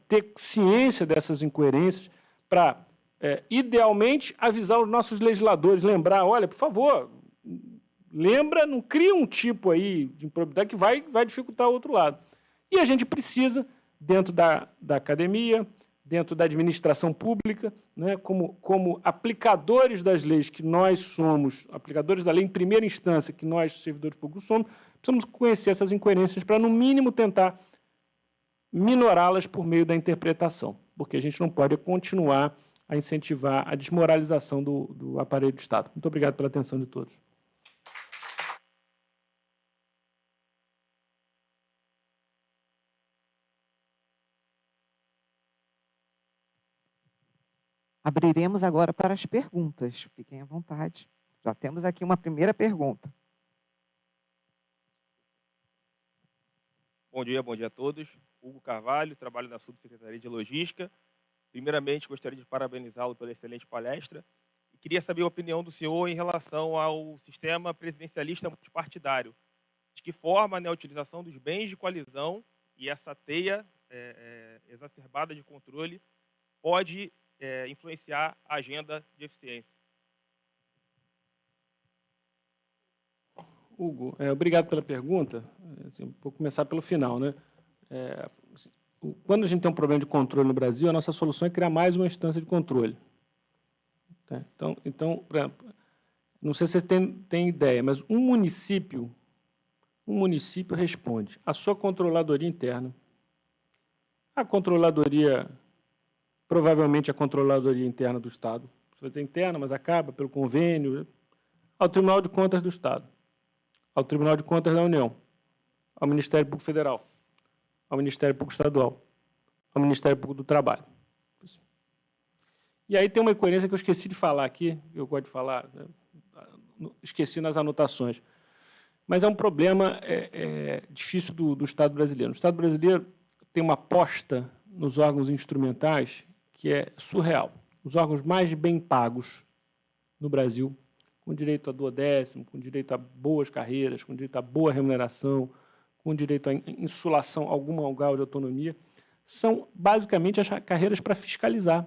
ter ciência dessas incoerências para, idealmente, avisar os nossos legisladores, lembrar, olha, por favor, lembra, não cria um tipo aí de improbidade que vai dificultar o outro lado. E a gente precisa, dentro da academia, dentro da administração pública, né, como aplicadores das leis que nós somos, aplicadores da lei em primeira instância que nós, servidores públicos, somos, precisamos conhecer essas incoerências para, no mínimo, tentar minorá-las por meio da interpretação, porque a gente não pode continuar a incentivar a desmoralização do aparelho do Estado. Muito obrigado pela atenção de todos. Abriremos agora para as perguntas. Fiquem à vontade. Já temos aqui uma primeira pergunta. Bom dia a todos. Hugo Carvalho, trabalho na Subsecretaria de Logística. Primeiramente, gostaria de parabenizá-lo pela excelente palestra. E queria saber a opinião do senhor em relação ao sistema presidencialista multipartidário. De que forma, né, a utilização dos bens de coalizão e essa teia exacerbada de controle pode influenciar a agenda de eficiência. Hugo, obrigado pela pergunta. Assim, vou começar pelo final, né? Quando a gente tem um problema de controle no Brasil, a nossa solução é criar mais uma instância de controle. Tá? Então, não sei se você tem ideia, mas um município responde à sua controladoria interna, a controladoria, provavelmente a controladoria interna do Estado, se vai dizer interna, mas acaba pelo convênio, ao Tribunal de Contas do Estado, ao Tribunal de Contas da União, ao Ministério Público Federal, ao Ministério Público Estadual, ao Ministério Público do Trabalho. E aí tem uma incoerência que eu esqueci de falar aqui, eu gosto de falar, né? Esqueci nas anotações, mas é um problema difícil do Estado brasileiro. O Estado brasileiro tem uma aposta nos órgãos instrumentais que é surreal. Os órgãos mais bem pagos no Brasil, com direito a duodécimo, com direito a boas carreiras, com direito a boa remuneração, com direito à insulação, algum grau de autonomia, são basicamente as carreiras para fiscalizar.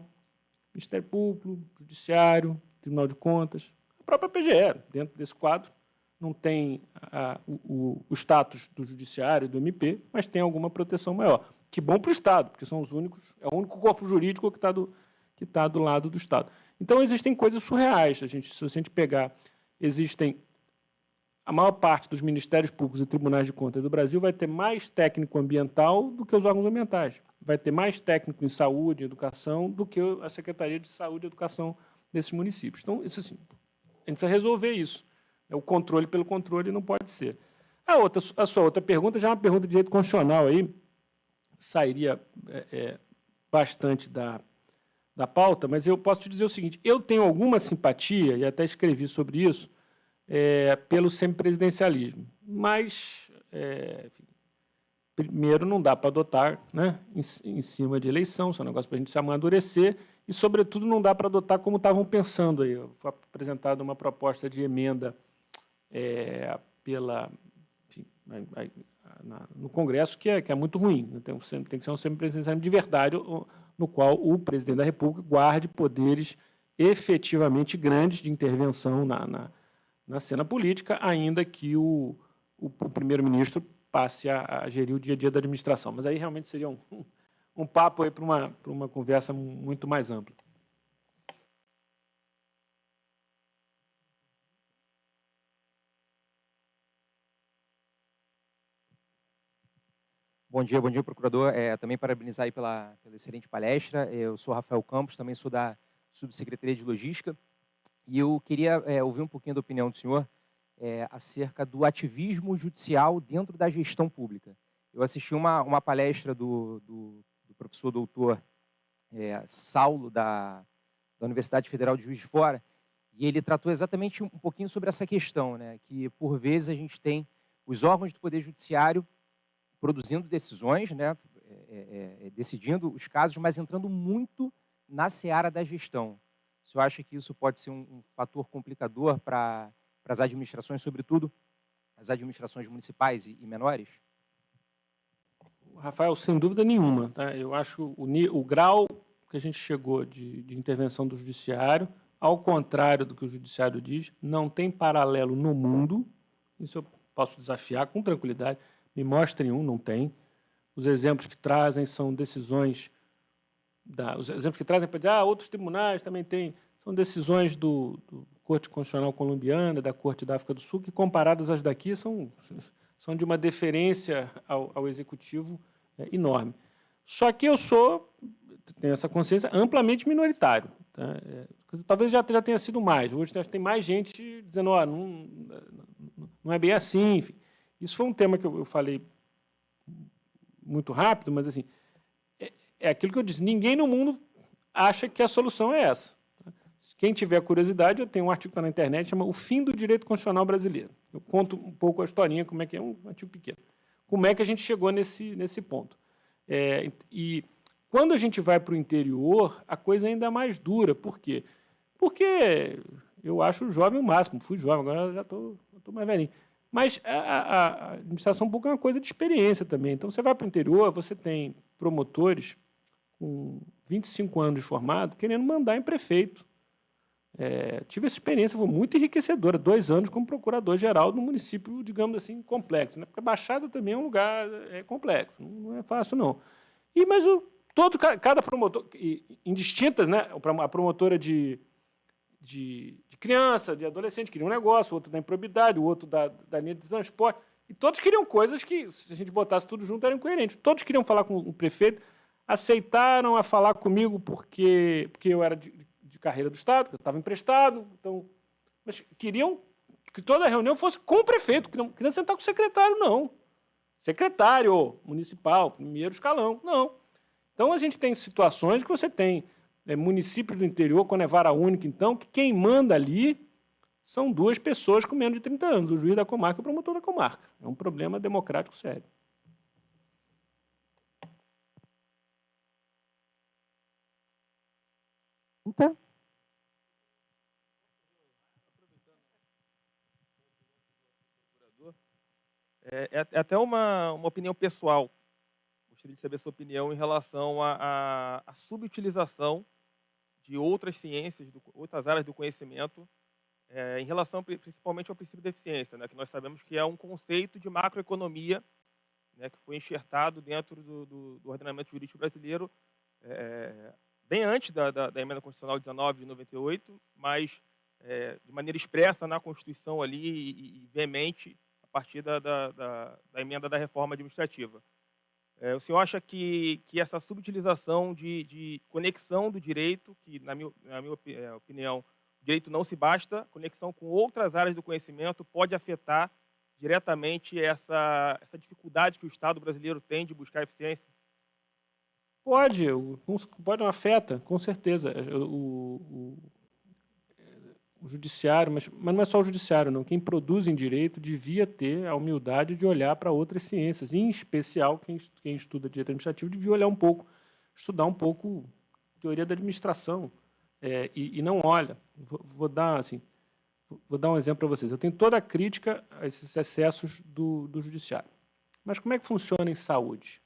Ministério Público, Judiciário, Tribunal de Contas, a própria PGE, dentro desse quadro, não tem o status do Judiciário e do MP, mas tem alguma proteção maior. Que bom para o Estado, porque são os únicos, é o único corpo jurídico que está do lado do Estado. Então, existem coisas surreais. Se a gente pegar, existem... A maior parte dos ministérios públicos e tribunais de contas do Brasil vai ter mais técnico ambiental do que os órgãos ambientais. Vai ter mais técnico em saúde e educação do que a Secretaria de Saúde e Educação desses municípios. Então, isso assim, a gente precisa resolver isso. O controle pelo controle não pode ser. A sua outra pergunta já é uma pergunta de direito constitucional, aí sairia bastante da pauta, mas eu posso te dizer o seguinte, eu tenho alguma simpatia, e até escrevi sobre isso, pelo semipresidencialismo, mas, enfim, primeiro, não dá para adotar, né, em cima de eleição, isso é um negócio para a gente se amadurecer, e, sobretudo, não dá para adotar como estavam pensando aí. Foi apresentada uma proposta de emenda enfim, no Congresso que é muito ruim. Tem que ser um semipresidencialismo de verdade, no qual o presidente da República guarde poderes efetivamente grandes de intervenção na cena política, ainda que o primeiro-ministro passe a gerir o dia a dia da administração. Mas aí realmente seria um papo aí para uma conversa muito mais ampla. Bom dia, procurador. Também parabenizar aí pela excelente palestra. Eu sou Rafael Campos, também sou da Subsecretaria de Logística, e eu queria ouvir um pouquinho da opinião do senhor acerca do ativismo judicial dentro da gestão pública. Eu assisti uma palestra do professor doutor Saulo, da Universidade Federal de Juiz de Fora, e ele tratou exatamente um pouquinho sobre essa questão, né, que, por vezes, a gente tem os órgãos do Poder Judiciário produzindo decisões, né, decidindo os casos, mas entrando muito na seara da gestão. O senhor acha que isso pode ser um fator complicador para as administrações, sobretudo as administrações municipais e menores? Rafael, sem dúvida nenhuma. Tá? Eu acho o grau que a gente chegou de intervenção do Judiciário, ao contrário do que o Judiciário diz, não tem paralelo no mundo. Isso eu posso desafiar com tranquilidade. Me mostrem não tem. Os exemplos que trazem são decisões... Os exemplos que trazem para dizer, outros tribunais também têm, são decisões do Corte Constitucional Colombiana, da Corte da África do Sul, que, comparadas às daqui, são de uma deferência ao Executivo enorme. Só que eu tenho essa consciência, amplamente minoritário. Tá? Talvez já tenha sido mais. Hoje tem mais gente dizendo, não é bem assim, enfim. Isso foi um tema que eu falei muito rápido, mas assim, é aquilo que eu disse, ninguém no mundo acha que a solução é essa. Quem tiver curiosidade, eu tenho um artigo que está na internet, chama O Fim do Direito Constitucional Brasileiro. Eu conto um pouco a historinha, como é que é um artigo pequeno. Como é que a gente chegou nesse ponto. E quando a gente vai para o interior, a coisa ainda é mais dura. Por quê? Porque eu acho jovem o máximo. Fui jovem, agora já estou mais velhinho. Mas a administração pública é uma coisa de experiência também. Então, você vai para o interior, você tem promotores com 25 anos de formado querendo mandar em prefeito. Tive essa experiência, foi muito enriquecedora, 2 anos como procurador-geral do município, digamos assim, complexo. Né? Porque a Baixada também é um lugar complexo, não é fácil, não. Mas cada promotor, indistintas, né? A promotora de criança, de adolescente, queria um negócio, o outro da improbidade, o outro da linha de transporte, e todos queriam coisas que, se a gente botasse tudo junto, eram incoerentes. Todos queriam falar com o prefeito, aceitaram a falar comigo porque eu era de carreira do Estado, que eu estava emprestado, mas queriam que toda a reunião fosse com o prefeito, queriam sentar com o secretário, não. Secretário municipal, primeiro escalão, não. Então, a gente tem situações que você tem municípios do interior, quando é vara única, então, que quem manda ali são 2 pessoas com menos de 30 anos, o juiz da comarca e o promotor da comarca. É um problema democrático sério. Então, É até uma opinião pessoal. Gostaria de saber a sua opinião em relação à subutilização de outras ciências, outras áreas do conhecimento, em relação principalmente ao princípio da eficiência, né, que nós sabemos que é um conceito de macroeconomia, né, que foi enxertado dentro do ordenamento jurídico brasileiro bem antes da Emenda Constitucional 19 de 98, mas de maneira expressa na Constituição ali e veemente a partir da emenda da reforma administrativa. O senhor acha que essa subutilização de conexão do direito, que na minha opinião, o direito não se basta, conexão com outras áreas do conhecimento pode afetar diretamente essa dificuldade que o Estado brasileiro tem de buscar eficiência? Pode, não afeta, com certeza. O judiciário, mas não é só o judiciário, não. Quem produz em direito devia ter a humildade de olhar para outras ciências, em especial quem estuda direito administrativo devia olhar um pouco, estudar um pouco teoria da administração, e não olha. Vou dar um exemplo para vocês. Eu tenho toda a crítica a esses excessos do judiciário. Mas como é que funciona em saúde?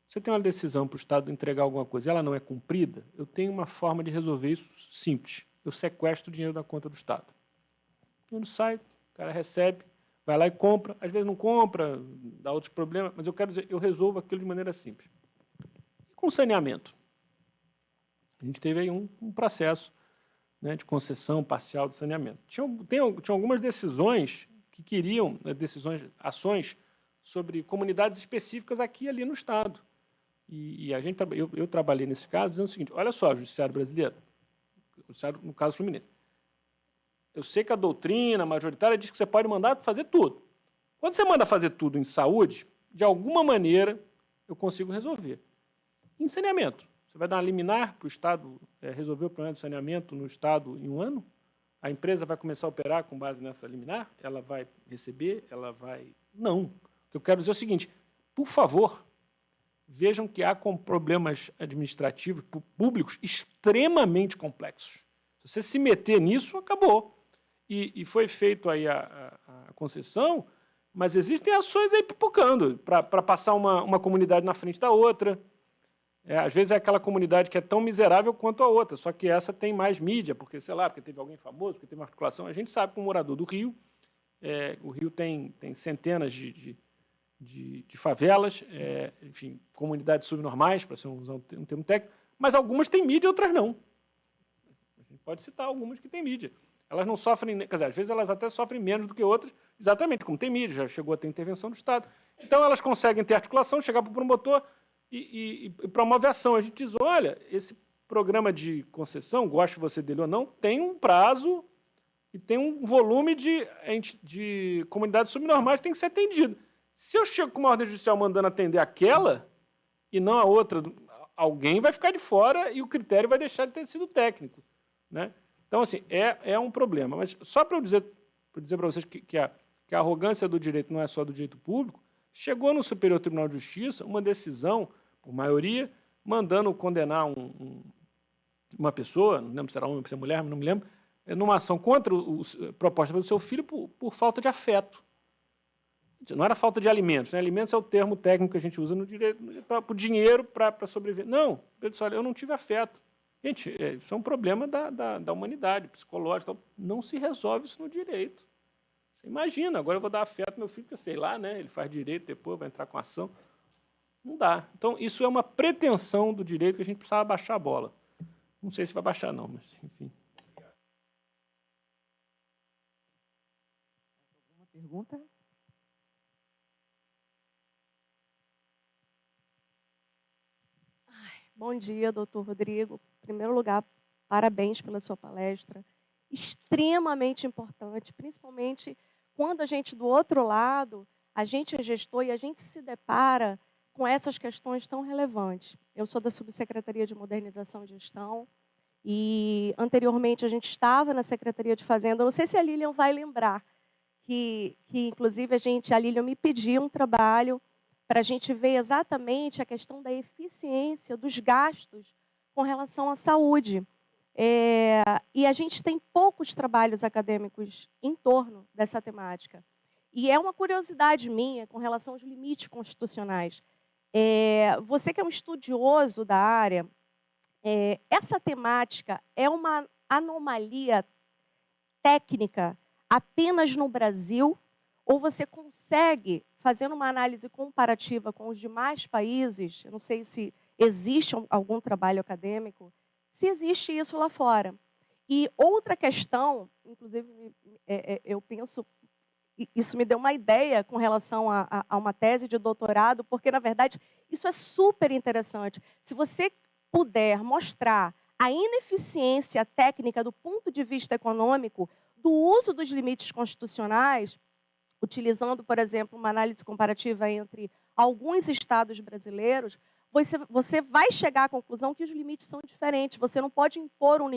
Você tem uma decisão para o Estado entregar alguma coisa e ela não é cumprida, eu tenho uma forma de resolver isso simples. Eu sequestro o dinheiro da conta do Estado. O dinheiro sai, o cara recebe, vai lá e compra. Às vezes não compra, dá outros problemas, mas eu quero dizer, eu resolvo aquilo de maneira simples. E com saneamento? A gente teve aí um processo, né, de concessão parcial de saneamento. Tinha algumas decisões que queriam, ações sobre comunidades específicas aqui e ali no Estado. Eu trabalhei nesse caso dizendo o seguinte, olha só, o judiciário brasileiro, no caso Fluminense. Eu sei que a doutrina majoritária diz que você pode mandar fazer tudo. Quando você manda fazer tudo em saúde, de alguma maneira eu consigo resolver. Em saneamento, você vai dar uma liminar para o Estado resolver o problema do saneamento no Estado em um ano? A empresa vai começar a operar com base nessa liminar? Ela vai receber? Ela vai... Não. O que eu quero dizer é o seguinte, por favor, vejam que há problemas administrativos públicos extremamente complexos. Se você se meter nisso, acabou. E foi feito aí a concessão, mas existem ações aí pipocando para passar uma comunidade na frente da outra. Às vezes é aquela comunidade que é tão miserável quanto a outra, só que essa tem mais mídia, porque, sei lá, porque teve alguém famoso, porque teve uma articulação. A gente sabe que um morador do Rio, o Rio tem centenas de favelas, enfim, comunidades subnormais, para usar um termo técnico, mas algumas têm mídia e outras não. A gente pode citar algumas que têm mídia. Elas não sofrem, quer dizer, às vezes elas até sofrem menos do que outras, exatamente, como tem mídia, já chegou a ter intervenção do Estado. Então, elas conseguem ter articulação, chegar para o promotor e promove a ação. A gente diz, olha, esse programa de concessão, goste você dele ou não, tem um prazo e tem um volume de comunidades subnormais que tem que ser atendido. Se eu chego com uma ordem judicial mandando atender aquela e não a outra, alguém vai ficar de fora e o critério vai deixar de ter sido técnico, né? Então, assim, é um problema. Mas só para eu dizer para vocês que a arrogância do direito não é só do direito público, chegou no Superior Tribunal de Justiça uma decisão, por maioria, mandando condenar uma pessoa, não lembro se era homem ou se era mulher, não me lembro, numa ação contra proposta pelo seu filho por falta de afeto. Não era falta de alimentos, né? Alimentos é o termo técnico que a gente usa no direito, para o dinheiro, para sobreviver. Não, eu disse, olha, eu não tive afeto. Gente, isso é um problema da humanidade, psicológico. Não se resolve isso no direito. Você imagina, agora eu vou dar afeto ao meu filho, porque sei lá, né? Ele faz direito, depois vai entrar com ação. Não dá. Então, isso é uma pretensão do direito que a gente precisava baixar a bola. Não sei se vai baixar, não, mas enfim. Alguma pergunta? Bom dia, doutor Rodrigo. Em primeiro lugar, parabéns pela sua palestra. Extremamente importante, principalmente quando a gente, do outro lado, a gente é gestor e a gente se depara com essas questões tão relevantes. Eu sou da Subsecretaria de Modernização e Gestão e, anteriormente, a gente estava na Secretaria de Fazenda. Eu não sei se a Lilian vai lembrar que inclusive, a Lilian me pediu um trabalho para a gente ver exatamente a questão da eficiência dos gastos com relação à saúde. E a gente tem poucos trabalhos acadêmicos em torno dessa temática. E é uma curiosidade minha com relação aos limites constitucionais. Você que é um estudioso da área, essa temática é uma anomalia técnica apenas no Brasil, ou você consegue, fazendo uma análise comparativa com os demais países, eu não sei se existe algum trabalho acadêmico, se existe isso lá fora. E outra questão, inclusive eu penso, isso me deu uma ideia com relação a uma tese de doutorado, porque, na verdade, isso é super interessante. Se você puder mostrar a ineficiência técnica do ponto de vista econômico do uso dos limites constitucionais, utilizando, por exemplo, uma análise comparativa entre alguns estados brasileiros, você vai chegar à conclusão que os limites são diferentes. Você não pode impor um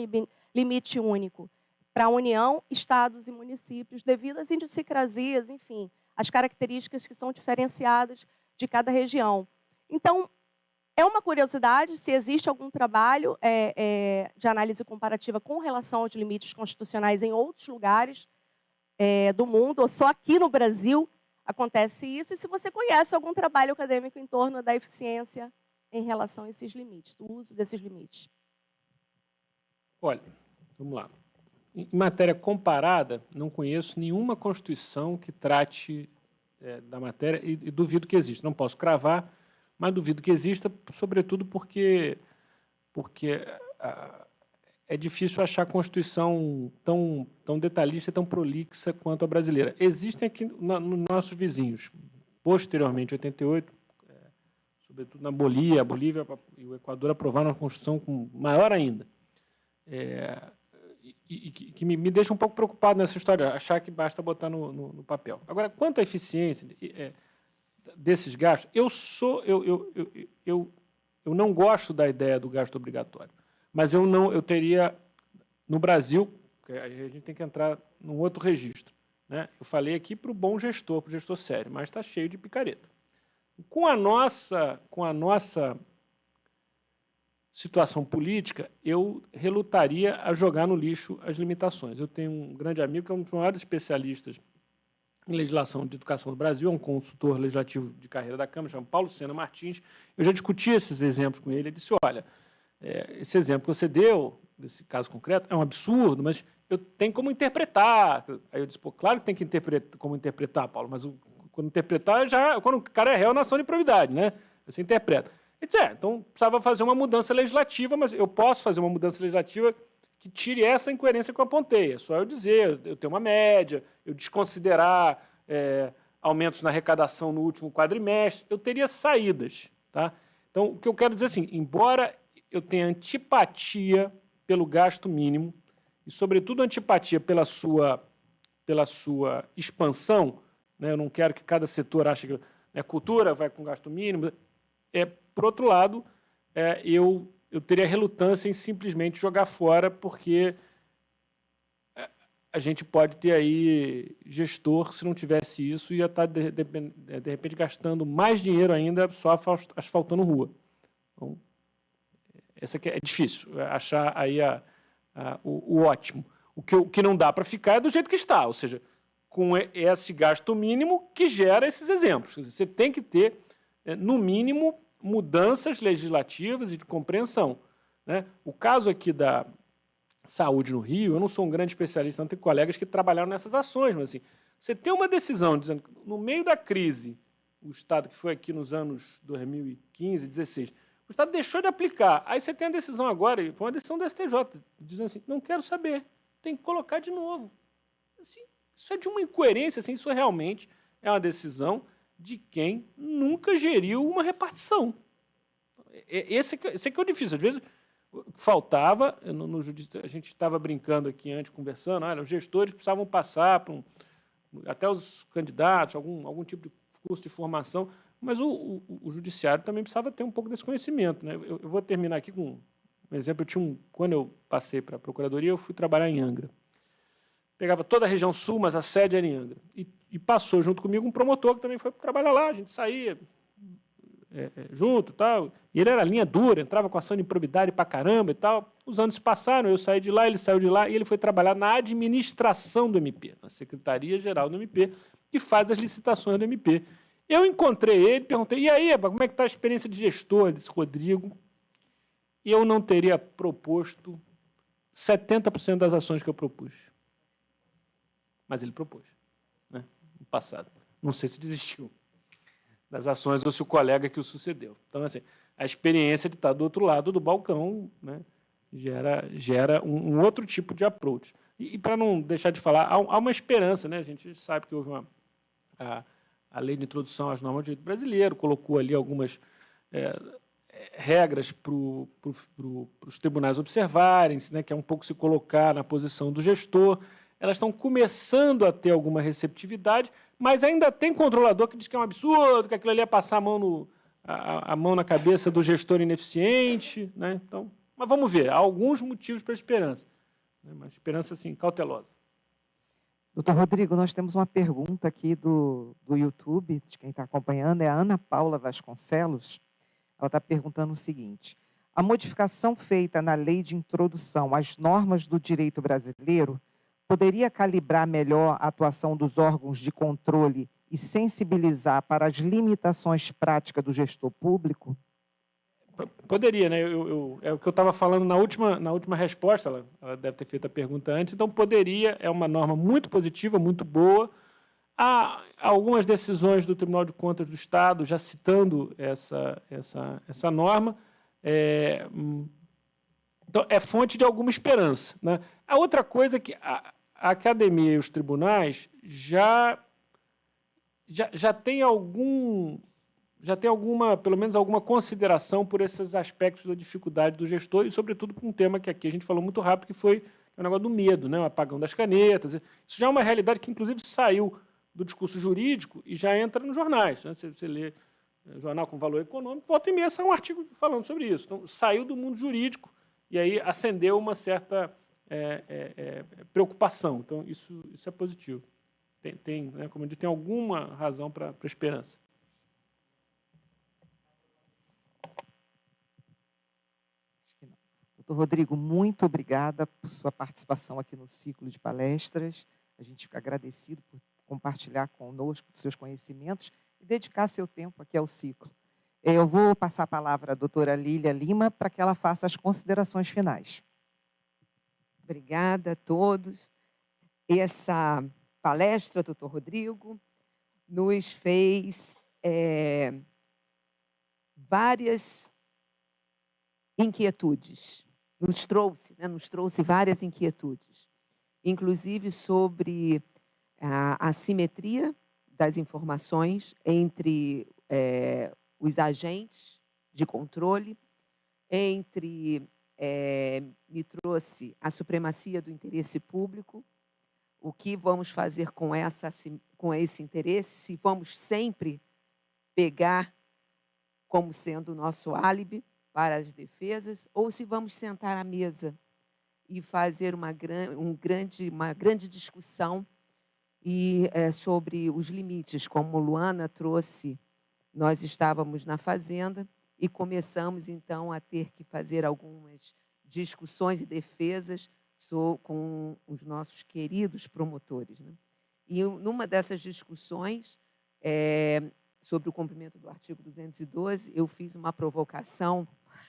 limite único para a União, estados e municípios, devido às idiosincrasias, enfim, as características que são diferenciadas de cada região. Então, é uma curiosidade se existe algum trabalho de análise comparativa com relação aos limites constitucionais em outros lugares do mundo, ou só aqui no Brasil acontece isso, e se você conhece algum trabalho acadêmico em torno da eficiência em relação a esses limites, do uso desses limites. Olha, vamos lá. Em matéria comparada, não conheço nenhuma Constituição que trate da matéria e duvido que exista. Não posso cravar, mas duvido que exista, sobretudo porque é difícil achar Constituição tão detalhista e tão prolixa quanto a brasileira. Existem aqui nos nossos vizinhos. Posteriormente, em 88, sobretudo na Bolívia, a Bolívia e o Equador aprovaram uma Constituição maior ainda. E que me deixa um pouco preocupado nessa história, achar que basta botar no papel. Agora, quanto à eficiência desses gastos, eu não gosto da ideia do gasto obrigatório, mas eu teria, no Brasil, a gente tem que entrar num outro registro, né? Eu falei aqui para o bom gestor, para o gestor sério, mas está cheio de picareta. Com a nossa situação política, eu relutaria a jogar no lixo as limitações. Eu tenho um grande amigo que é um dos maiores especialistas em legislação de educação do Brasil, é um consultor legislativo de carreira da Câmara, chama Paulo Sena Martins. Eu já discuti esses exemplos com ele. Ele disse, olha, esse exemplo que você deu, desse caso concreto, é um absurdo, mas eu tenho como interpretar. Aí eu disse, pô, claro que tem que como interpretar, Paulo, mas quando interpretar, quando o cara é réu na ação de improbidade, né? Você interpreta. Ele disse, então precisava fazer uma mudança legislativa, mas eu posso fazer uma mudança legislativa que tire essa incoerência que eu apontei. É só eu dizer, eu tenho uma média, eu desconsiderar aumentos na arrecadação no último quadrimestre, eu teria saídas. Tá? Então, o que eu quero dizer é assim, embora eu tenha antipatia pelo gasto mínimo, e, sobretudo, antipatia pela sua expansão, né? Eu não quero que cada setor ache que a cultura vai com gasto mínimo. Por outro lado, eu teria relutância em simplesmente jogar fora, porque a gente pode ter aí gestor, se não tivesse isso, ia estar, de repente, gastando mais dinheiro ainda só asfaltando rua. Então, essa aqui é difícil, achar aí o ótimo. O que não dá para ficar é do jeito que está, ou seja, com esse gasto mínimo que gera esses exemplos. Você tem que ter, no mínimo, mudanças legislativas e de compreensão, né? O caso aqui da saúde no Rio, eu não sou um grande especialista, não tenho colegas que trabalharam nessas ações, mas assim, você tem uma decisão dizendo que no meio da crise, o Estado que foi aqui nos anos 2015, 2016, o Estado deixou de aplicar, aí você tem a decisão agora, e foi uma decisão do STJ, dizendo assim, não quero saber, tem que colocar de novo. Assim, isso é de uma incoerência, assim, isso realmente é uma decisão de quem nunca geriu uma repartição. Esse que é o difícil. Às vezes, faltava, no judiciário, a gente estava brincando aqui antes, conversando, olha, os gestores precisavam passar, até os candidatos, algum tipo de curso de formação, mas o judiciário também precisava ter um pouco desse conhecimento, né? Eu vou terminar aqui com um exemplo. Quando eu passei para a Procuradoria, eu fui trabalhar em Angra. Pegava toda a região sul, mas a sede era em Angra. E passou junto comigo um promotor que também foi trabalhar lá, a gente saía junto e tal. E ele era linha dura, entrava com ação de improbidade pra caramba e tal. Os anos se passaram, eu saí de lá, ele saiu de lá, e ele foi trabalhar na administração do MP, na Secretaria-Geral do MP. que faz as licitações do MP. Eu encontrei ele, perguntei, e aí, como é que está a experiência de gestor? Ele disse, Rodrigo, eu não teria proposto 70% das ações que eu propus. Mas ele propôs, né, no passado. Não sei se desistiu das ações ou se o colega que o sucedeu. Então, assim, a experiência de estar do outro lado do balcão, né, gera um outro tipo de approach. E para não deixar de falar, há uma esperança, né? A gente sabe que houve a lei de introdução às normas do direito brasileiro, colocou ali algumas regras para os tribunais observarem, né, que é um pouco se colocar na posição do gestor. Elas estão começando a ter alguma receptividade, mas ainda tem controlador que diz que é um absurdo, que aquilo ali é passar a mão na cabeça do gestor ineficiente, né? Então, mas vamos ver, há alguns motivos para a esperança, né? Uma esperança assim, cautelosa. Doutor Rodrigo, nós temos uma pergunta aqui do YouTube, de quem está acompanhando, é a Ana Paula Vasconcelos. Ela está perguntando o seguinte: a modificação feita na lei de introdução às normas do direito brasileiro poderia calibrar melhor a atuação dos órgãos de controle e sensibilizar para as limitações práticas do gestor público? Poderia, né? É o que eu estava falando na última resposta, ela deve ter feito a pergunta antes, então poderia, é uma norma muito positiva, muito boa. Há algumas decisões do Tribunal de Contas do Estado já citando essa norma, então é fonte de alguma esperança, né? A outra coisa é que a academia e os tribunais já tem pelo menos alguma consideração por esses aspectos da dificuldade do gestor e, sobretudo, por um tema que aqui a gente falou muito rápido, que foi o negócio do medo, né? O apagão das canetas. Isso já é uma realidade que, inclusive, saiu do discurso jurídico e já entra nos jornais, né? Você lê jornal com valor econômico, volta e meia sai um artigo falando sobre isso. Então, saiu do mundo jurídico e aí acendeu uma certa preocupação. Então, isso é positivo. Né, como eu disse, tem alguma razão para a esperança. Acho que não. Doutor Rodrigo, muito obrigada por sua participação aqui no ciclo de palestras. A gente fica agradecido por compartilhar conosco os seus conhecimentos e dedicar seu tempo aqui ao ciclo. Eu vou passar a palavra à doutora Lília Lima para que ela faça as considerações finais. Obrigada a todos. Essa palestra, doutor Rodrigo, nos fez várias inquietudes. Nos trouxe várias inquietudes, inclusive sobre a assimetria das informações entre os agentes de controle, me trouxe a supremacia do interesse público, o que vamos fazer com esse interesse, se vamos sempre pegar como sendo o nosso álibi para as defesas, ou se vamos sentar à mesa e fazer uma grande discussão sobre os limites. Como Luana trouxe, nós estávamos na Fazenda e começamos, então, a ter que fazer algumas discussões e defesas com os nossos queridos promotores, né? E numa dessas discussões, sobre o cumprimento do artigo 212, eu fiz uma provocação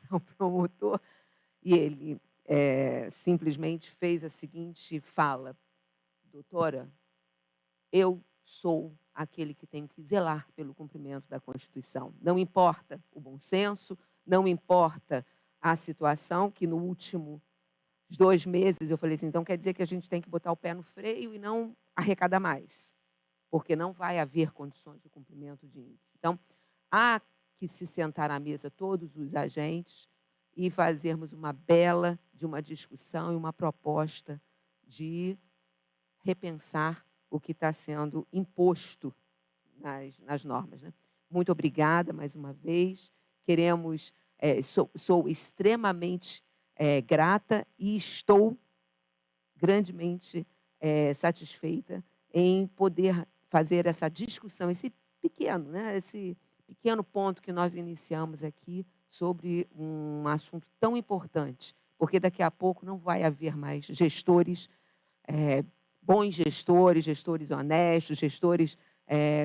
para o promotor e ele simplesmente fez a seguinte fala: doutora, eu sou aquele que tem que zelar pelo cumprimento da Constituição. Não importa o bom senso, não importa a situação, que no último 2 meses eu falei assim, então quer dizer que a gente tem que botar o pé no freio e não arrecadar mais, porque não vai haver condições de cumprimento de índice. Então, há que se sentar à mesa todos os agentes e fazermos uma discussão e uma proposta de repensar o que está sendo imposto nas normas, né? Muito obrigada mais uma vez. Sou extremamente grata e estou grandemente satisfeita em poder fazer essa discussão, esse pequeno ponto que nós iniciamos aqui sobre um assunto tão importante, porque daqui a pouco não vai haver mais gestores, bons gestores, gestores honestos, gestores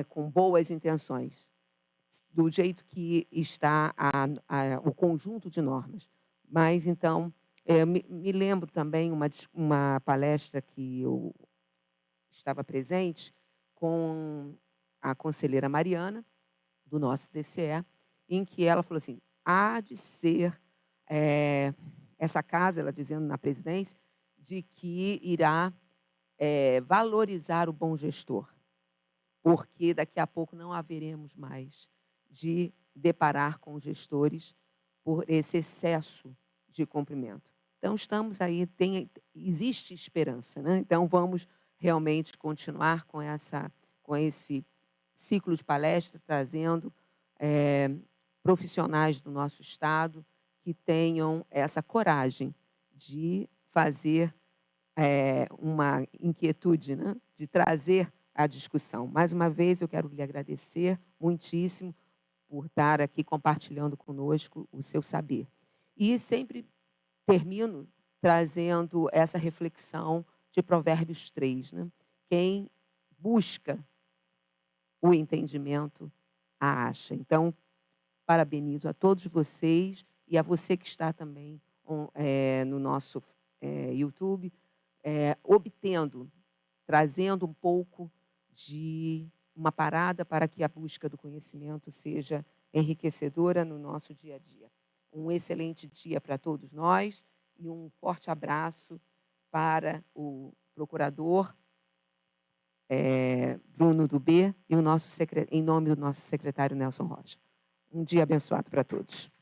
com boas intenções, do jeito que está o conjunto de normas. Mas, então, me lembro também uma palestra que eu estava presente com a conselheira Mariana, do nosso TCE, em que ela falou assim, há de ser essa casa, ela dizendo na presidência, de que irá valorizar o bom gestor, porque daqui a pouco não haveremos mais de deparar com gestores por esse excesso de cumprimento. Então, estamos aí, existe esperança, né? Então, vamos realmente continuar com esse ciclo de palestra, trazendo profissionais do nosso Estado que tenham essa coragem de fazer uma inquietude, né? De trazer a discussão. Mais uma vez, eu quero lhe agradecer muitíssimo por estar aqui compartilhando conosco o seu saber. E sempre termino trazendo essa reflexão de Provérbios 3. Né? Quem busca o entendimento, a acha. Então, parabenizo a todos vocês e a você que está também no nosso YouTube, trazendo um pouco de uma parada para que a busca do conhecimento seja enriquecedora no nosso dia a dia. Um excelente dia para todos nós e um forte abraço para o procurador Bruno Dubê e em nome do nosso secretário Nelson Rocha. Um dia abençoado para todos.